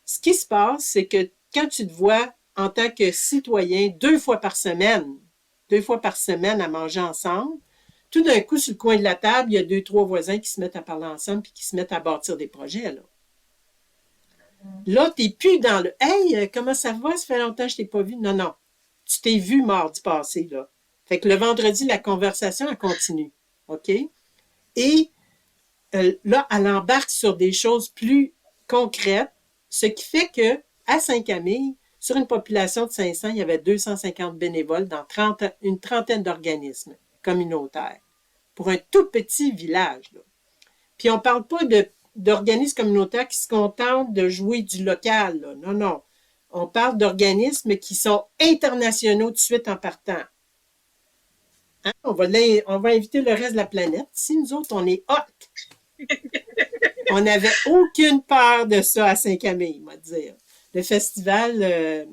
ce qui se passe, c'est que quand tu te vois en tant que citoyen 2 fois par semaine à manger ensemble, tout d'un coup, sur le coin de la table, il y a 2, 3 voisins qui se mettent à parler ensemble puis qui se mettent à bâtir des projets. Là, tu n'es plus dans le « Hey, comment ça va? Ça fait longtemps que je ne t'ai pas vu. » Non, non. Tu t'es vu mardi passé, là. Fait que le vendredi, la conversation, elle continue. OK? Et là, elle embarque sur des choses plus concrètes, ce qui fait que à Saint-Camille, sur une population de 500, il y avait 250 bénévoles dans une trentaine d'organismes communautaires pour un tout petit village. Là. Puis on ne parle pas d'organismes communautaires qui se contentent de jouer du local. Là. Non, non. On parle d'organismes qui sont internationaux tout de suite en partant. Hein? On va inviter le reste de la planète. Si nous autres, on est hot. On n'avait aucune peur de ça à Saint-Camille, on va dire. Le festival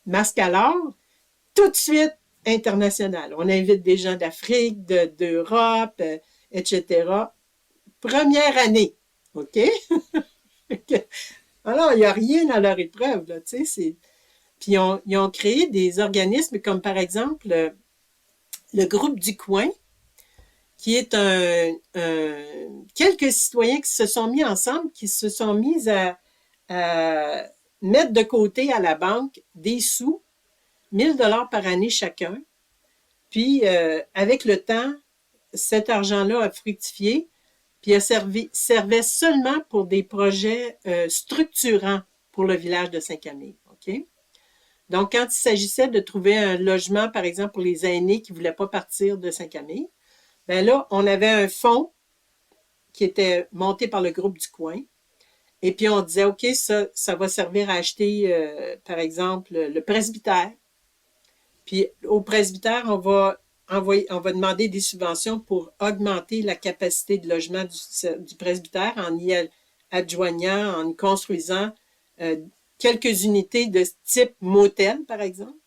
Masque à l'or, tout de suite international. On invite des gens d'Afrique, d'Europe, etc. Première année, OK? Alors, il n'y a rien dans leur épreuve, là, tu sais. Puis, ils ont créé des organismes comme, par exemple, le groupe du coin, qui est quelques citoyens qui se sont mis ensemble, qui se sont mis à mettre de côté à la banque des sous, 1 000 $ par année chacun. Puis, avec le temps, cet argent-là a fructifié, puis servait seulement pour des projets structurants pour le village de Saint-Camille. OK? Donc, quand il s'agissait de trouver un logement, par exemple, pour les aînés qui ne voulaient pas partir de Saint-Camille, bien là, on avait un fonds qui était monté par le groupe du coin. Et puis, on disait, OK, ça va servir à acheter, par exemple, le presbytère. Puis, au presbytère, on va demander des subventions pour augmenter la capacité de logement du presbytère en y adjoignant, en y construisant quelques unités de type motel, par exemple.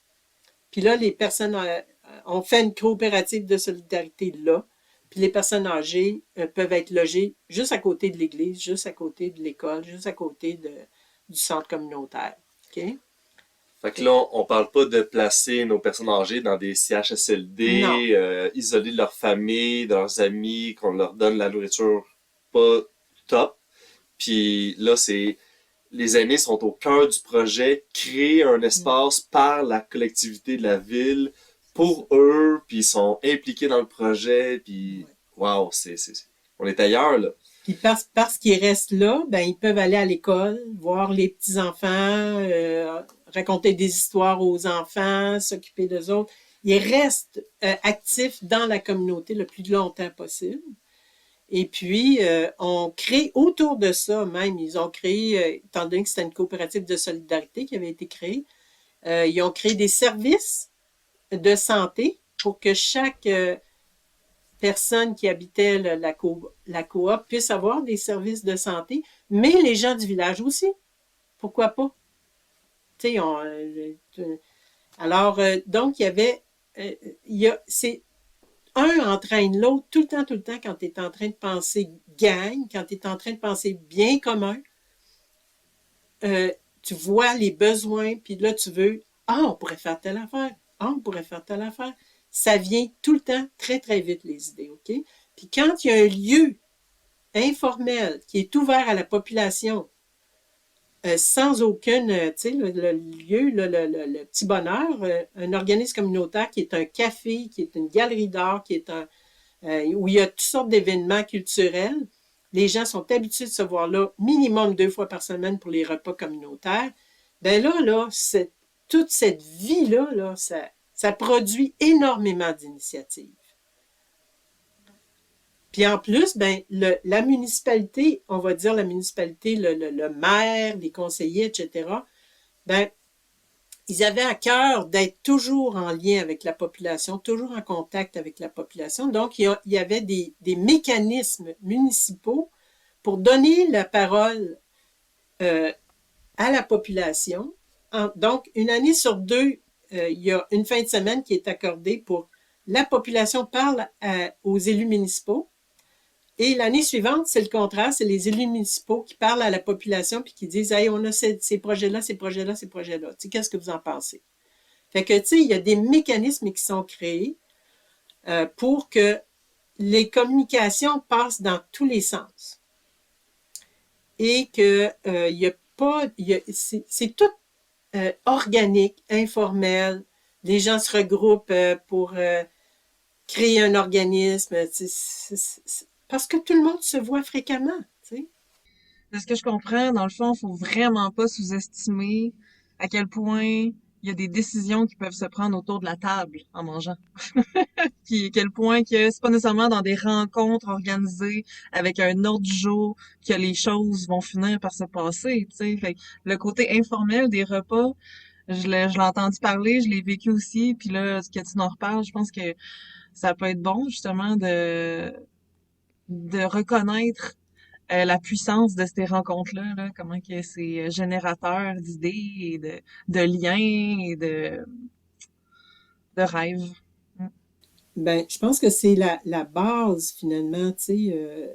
Puis là, les personnes ont fait une coopérative de solidarité là. Puis les personnes âgées peuvent être logées juste à côté de l'église, juste à côté de l'école, juste à côté du centre communautaire. OK? Fait que là, on parle pas de placer nos personnes âgées dans des Non. CHSLD, isolées de leur famille, de leurs amis, qu'on leur donne la nourriture pas top. Puis là, c'est les aînés sont au cœur du projet, créer un Mm. espace par la collectivité de la ville pour eux, puis ils sont impliqués dans le projet, puis Ouais. waouh, on est ailleurs là. Puis parce qu'ils restent là, ben ils peuvent aller à l'école, voir les petits-enfants, raconter des histoires aux enfants, s'occuper d'eux autres. Ils restent actifs dans la communauté le plus longtemps possible. Et puis, on crée autour de ça même, ils ont créé, étant donné que c'était une coopérative de solidarité qui avait été créée, ils ont créé des services de santé pour que chaque personne qui habitait la coop puisse avoir des services de santé, mais les gens du village aussi. Pourquoi pas? Tu sais, alors, donc, il y avait, c'est un entraîne l'autre tout le temps, quand tu es en train de penser gang, quand tu es en train de penser bien commun, tu vois les besoins, puis là, tu veux, on pourrait faire telle affaire, on pourrait faire telle affaire. Ça vient tout le temps très, très vite, les idées, OK? Puis quand il y a un lieu informel qui est ouvert à la population, sans aucune, tu sais, le lieu, le petit bonheur, un organisme communautaire qui est un café, qui est une galerie d'art, qui est où il y a toutes sortes d'événements culturels. Les gens sont habitués de se voir là minimum 2 fois par semaine pour les repas communautaires. Ben là, toute cette vie-là, ça produit énormément d'initiatives. Puis en plus, ben, la municipalité, on va dire la municipalité, le maire, les conseillers, etc., ben, ils avaient à cœur d'être toujours en lien avec la population, toujours en contact avec la population. Donc, il y avait des mécanismes municipaux pour donner la parole euh, à la population. Donc, une année sur deux, il y a une fin de semaine qui est accordée pour la population parle aux élus municipaux. Et l'année suivante, c'est le contraire, c'est les élus municipaux qui parlent à la population puis qui disent Hey, on a ces projets-là, ces projets-là, ces projets-là. Tu sais, qu'est-ce que vous en pensez? Fait que, tu sais, il y a des mécanismes qui sont créés pour que les communications passent dans tous les sens. Et que il y a pas. C'est tout organique, informel. Les gens se regroupent pour créer un organisme. Parce que tout le monde se voit fréquemment, tu sais. De ce que je comprends, dans le fond, faut vraiment pas sous-estimer à quel point il y a des décisions qui peuvent se prendre autour de la table en mangeant. Puis à quel point que c'est pas nécessairement dans des rencontres organisées avec un ordre du jour que les choses vont finir par se passer, tu sais. Fait que le côté informel des repas, je l'ai entendu parler, je l'ai vécu aussi, puis là, ce que tu en reparles, je pense que ça peut être bon, justement, de reconnaître la puissance de ces rencontres-là, là, comment que c'est générateur d'idées et de liens et de rêves. Mm. Ben, je pense que c'est la base, finalement, tu sais.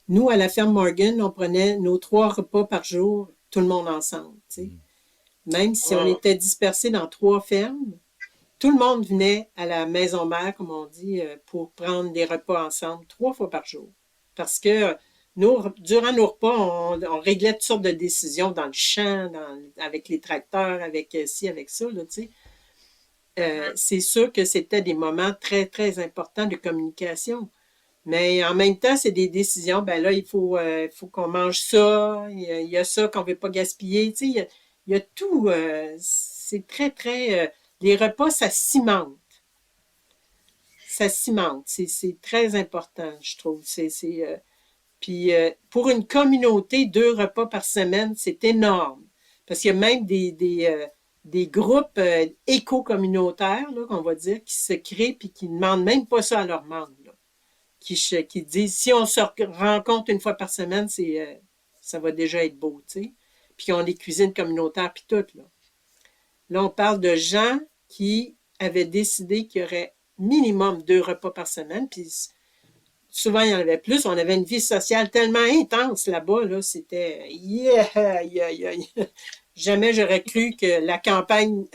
Nous, à la ferme Morgan, on prenait nos 3 repas par jour, tout le monde ensemble, tu sais. Même si on était dispersés dans 3 fermes, tout le monde venait à la maison mère, comme on dit, pour prendre des repas ensemble 3 fois par jour. Parce que durant nos repas, on réglait toutes sortes de décisions dans le champ, avec les tracteurs, avec ci, avec ça, là, tu sais. Mhm. C'est sûr que c'était des moments très, très importants de communication. Mais en même temps, c'est des décisions. Ben là, il faut qu'on mange ça. Il y a ça qu'on ne veut pas gaspiller. Tu sais, il y a tout. C'est très, très. Les repas, ça cimente. Ça cimente. C'est très important, je trouve. Puis pour une communauté, 2 repas par semaine, c'est énorme. Parce qu'il y a même des groupes éco-communautaires, là, qu'on va dire, qui se créent puis qui ne demandent même pas ça à leurs membres, là. Qui disent si on se rencontre 1 fois par semaine, ça va déjà être beau, tu sais. Puis on des cuisines communautaires puis tout, là. Là, on parle de gens qui avaient décidé qu'il y aurait minimum 2 repas par semaine, puis souvent il y en avait plus. On avait une vie sociale tellement intense là-bas, là, c'était yeah, yeah, yeah, yeah. Jamais j'aurais cru que la campagne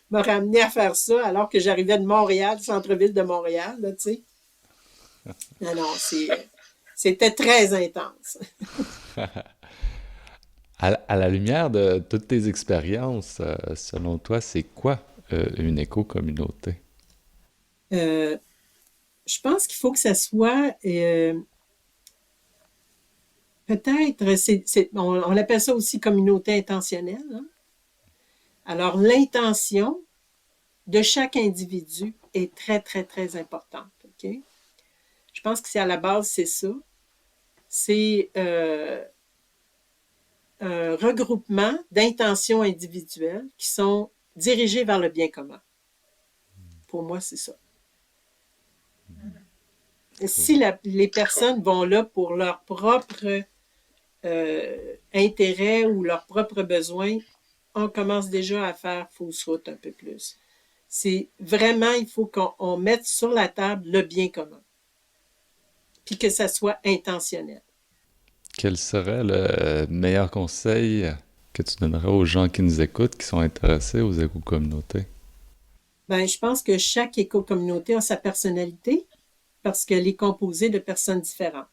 m'aurait amené à faire ça alors que j'arrivais de Montréal, centre-ville de Montréal, là, tu sais. Non, non, c'était très intense. À la lumière de toutes tes expériences, selon toi, c'est quoi une éco-communauté? Euh, je pense qu'il faut que ça soit peut-être, on appelle ça aussi communauté intentionnelle, hein. Alors, l'intention de chaque individu est très, très, très importante. OK? Je pense que c'est à la base, c'est ça. C'est un regroupement d'intentions individuelles qui sont dirigées vers le bien commun. Pour moi, c'est ça. Si les personnes vont là pour leur propre intérêt ou leurs propres besoins, on commence déjà à faire fausse route un peu plus. C'est vraiment, il faut qu'on mette sur la table le bien commun, puis que ça soit intentionnel. Quel serait le meilleur conseil que tu donnerais aux gens qui nous écoutent, qui sont intéressés aux éco-communautés? Ben, je pense que chaque éco-communauté a sa personnalité parce qu'elle est composée de personnes différentes.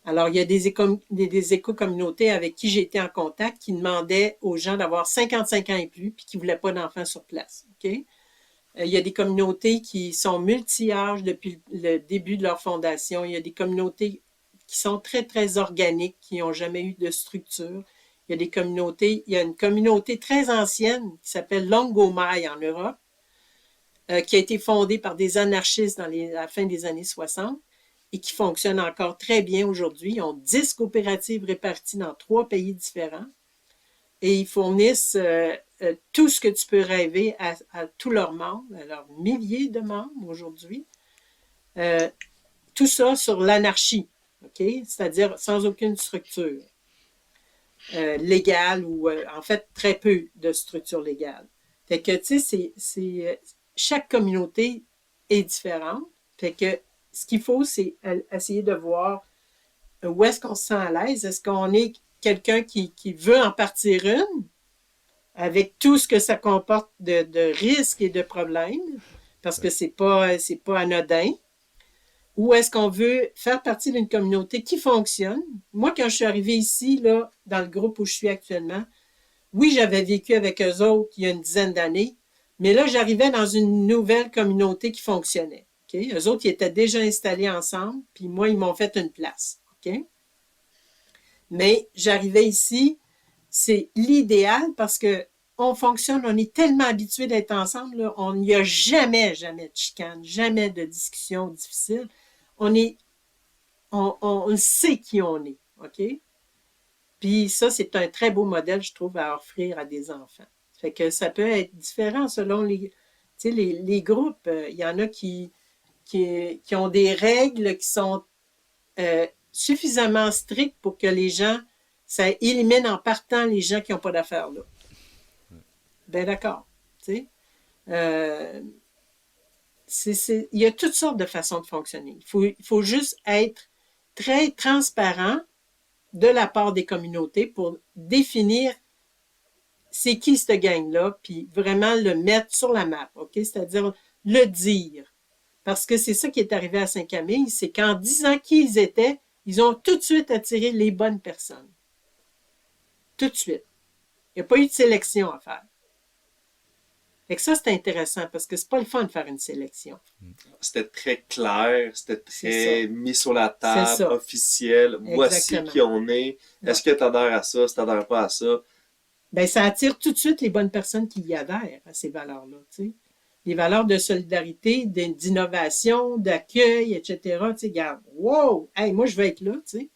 Alors, il y a des éco-communautés avec qui j'ai été en contact qui demandaient aux gens d'avoir 55 ans et plus puis qui ne voulaient pas d'enfants sur place. OK? Il y a des communautés qui sont multi-âges depuis le début de leur fondation. Il y a des communautés qui sont très, très organiques, qui n'ont jamais eu de structure. Il y a une communauté très ancienne qui s'appelle Longomai en Europe, qui a été fondée par des anarchistes à la fin des années 60 et qui fonctionne encore très bien aujourd'hui. Ils ont 10 coopératives réparties dans 3 pays différents et ils fournissent tout ce que tu peux rêver à tous leurs membres, à leurs milliers de membres aujourd'hui. Tout ça sur l'anarchie, OK? C'est-à-dire sans aucune structure légale ou en fait très peu de structure légale. Fait que, tu sais, chaque communauté est différente. Fait que ce qu'il faut, c'est essayer de voir où est-ce qu'on se sent à l'aise. Est-ce qu'on est quelqu'un qui veut en partir une avec tout ce que ça comporte de risques et de problèmes, parce que c'est pas anodin. Ou est-ce qu'on veut faire partie d'une communauté qui fonctionne? Moi, quand je suis arrivée ici, là, dans le groupe où je suis actuellement, oui, j'avais vécu avec eux autres il y a une dizaine d'années, mais là, j'arrivais dans une nouvelle communauté qui fonctionnait. Okay? Eux autres, ils étaient déjà installés ensemble, puis moi, ils m'ont fait une place. Okay? Mais j'arrivais ici, c'est l'idéal parce que on fonctionne, on est tellement habitués d'être ensemble, là, on n'y a jamais, jamais de chicane, jamais de discussion difficile. On sait qui on est, OK? Puis ça, c'est un très beau modèle, je trouve, à offrir à des enfants. Fait que ça peut être différent selon les groupes. Il y en a qui ont des règles qui sont suffisamment strictes pour que les gens, ça élimine en partant les gens qui n'ont pas d'affaires là. Ben d'accord, tu sais. Il y a toutes sortes de façons de fonctionner. Il faut juste être très transparent de la part des communautés pour définir c'est qui cette gang-là, puis vraiment le mettre sur la map, OK? C'est-à-dire le dire. Parce que c'est ça qui est arrivé à Saint-Camille, c'est qu'en disant qui ils étaient, ils ont tout de suite attiré les bonnes personnes. Tout de suite. Il n'y a pas eu de sélection à faire. Fait que ça, c'est intéressant parce que c'est pas le fun de faire une sélection. C'était très clair, c'était très mis sur la C'est table, ça. officiel. Voici Exactement. qui on est. Est-ce que tu adhères à ça? Si tu n'adhères pas à ça? Ben, ça attire tout de suite les bonnes personnes qui y adhèrent à ces valeurs-là, tu sais. Les valeurs de solidarité, d'innovation, d'accueil, etc. Tu sais, regarde, wow! Hey, moi, je veux être là, tu sais.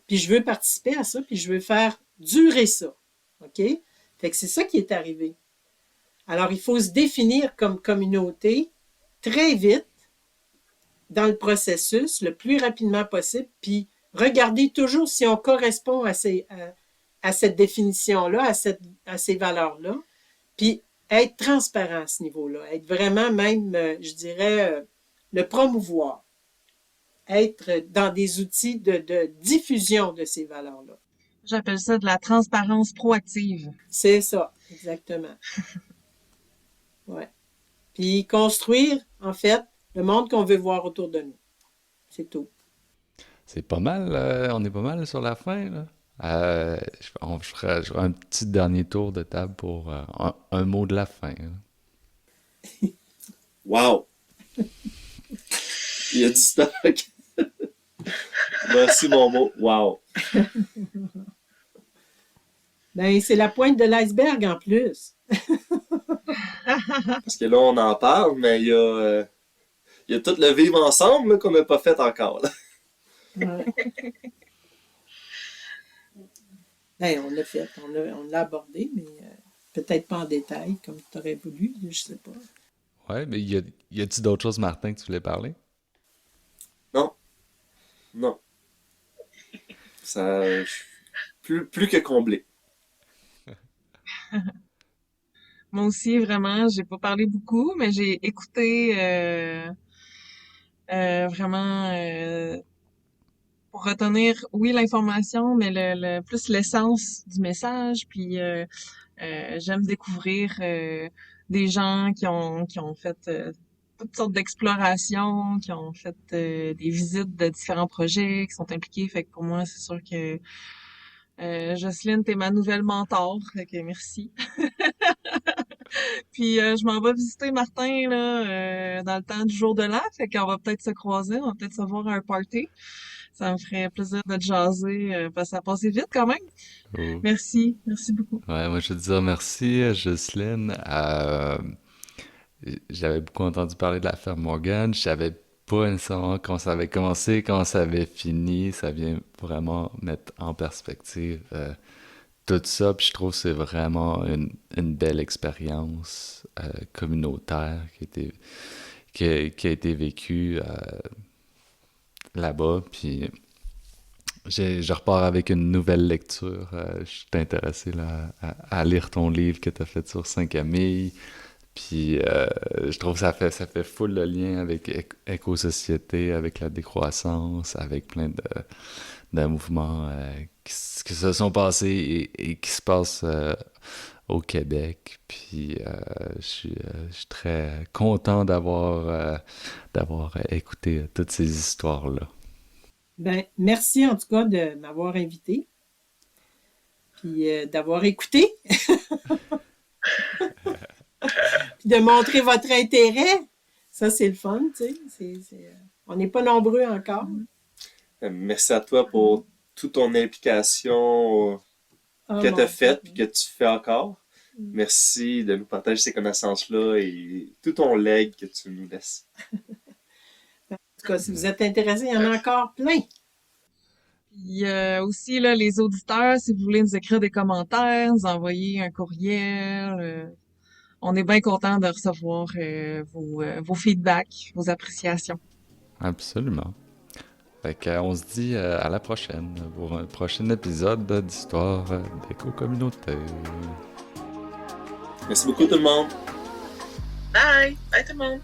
Puis je veux participer à ça, puis je veux faire durer ça. OK? Fait que c'est ça qui est arrivé. Alors, il faut se définir comme communauté très vite dans le processus, le plus rapidement possible, puis regarder toujours si on correspond à cette définition-là, à ces valeurs-là, puis être transparent à ce niveau-là, être vraiment même, je dirais, le promouvoir, être dans des outils de diffusion de ces valeurs-là. J'appelle ça de la transparence proactive. C'est ça, exactement. Ouais. Puis construire, en fait, le monde qu'on veut voir autour de nous. C'est tout. C'est pas mal, on est pas mal sur la fin, là. Je ferai un petit dernier tour de table pour un mot de la fin, là. Wow! Il y a du stock. Voici mon mot. Wow! Ben, c'est la pointe de l'iceberg en plus. Parce que là, on en parle, mais il y a tout le vivre ensemble là, qu'on n'a pas fait encore. Là. Ouais. Ben, on l'a fait, on l'a abordé, mais peut-être pas en détail, comme tu aurais voulu, je sais pas. Ouais, mais y a-t-il d'autres choses, Martin, que tu voulais parler? Non, non. Ça, je suis plus que comblé. Moi aussi, vraiment, j'ai pas parlé beaucoup, mais j'ai écouté vraiment pour retenir, oui, l'information, mais plus l'essence du message. Puis j'aime découvrir des gens qui ont fait toutes sortes d'explorations, qui ont fait des visites de différents projets, qui sont impliqués. Fait que pour moi, c'est sûr que Jocelyne, t'es ma nouvelle mentor. Fait que merci. Puis je m'en vais visiter Martin là dans le temps du jour de l'an, fait qu'on va peut-être se croiser, on va peut-être se voir à un party. Ça me ferait plaisir de te jaser parce que ça a passé vite quand même. Oh. Merci, merci beaucoup. Ouais, moi je veux te dire merci, Jocelyne. J'avais beaucoup entendu parler de la ferme Morgan. Je savais pas nécessairement quand ça avait commencé, quand ça avait fini. Ça vient vraiment mettre en perspective tout ça. Puis je trouve que c'est vraiment une belle expérience communautaire qui a été vécue là-bas. Puis je repars avec une nouvelle lecture. Je suis intéressé là, à lire ton livre que tu as fait sur Saint-Camille. Puis je trouve que ça fait full le lien avec éco-société, avec la décroissance, avec plein de mouvements qui se sont passés et qui se passent au Québec. Puis je suis très content d'avoir écouté toutes ces histoires-là. Ben, merci en tout cas de m'avoir invité, puis d'avoir écouté, puis de montrer votre intérêt. Ça, c'est le fun, tu sais. On n'est pas nombreux encore. Merci à toi pour toute ton implication que tu as faite et que tu fais encore. Merci de nous partager ces connaissances-là et tout ton legs que tu nous laisses. En tout cas, si vous êtes intéressés, il y en a encore plein. Puis aussi là, les auditeurs, si vous voulez nous écrire des commentaires, nous envoyer un courriel, on est bien content de recevoir vos feedbacks, vos appréciations. Absolument. Fait qu'on se dit à la prochaine pour un prochain épisode d'Histoire d'éco-communauté. Merci beaucoup tout le monde. Bye! Bye tout le monde!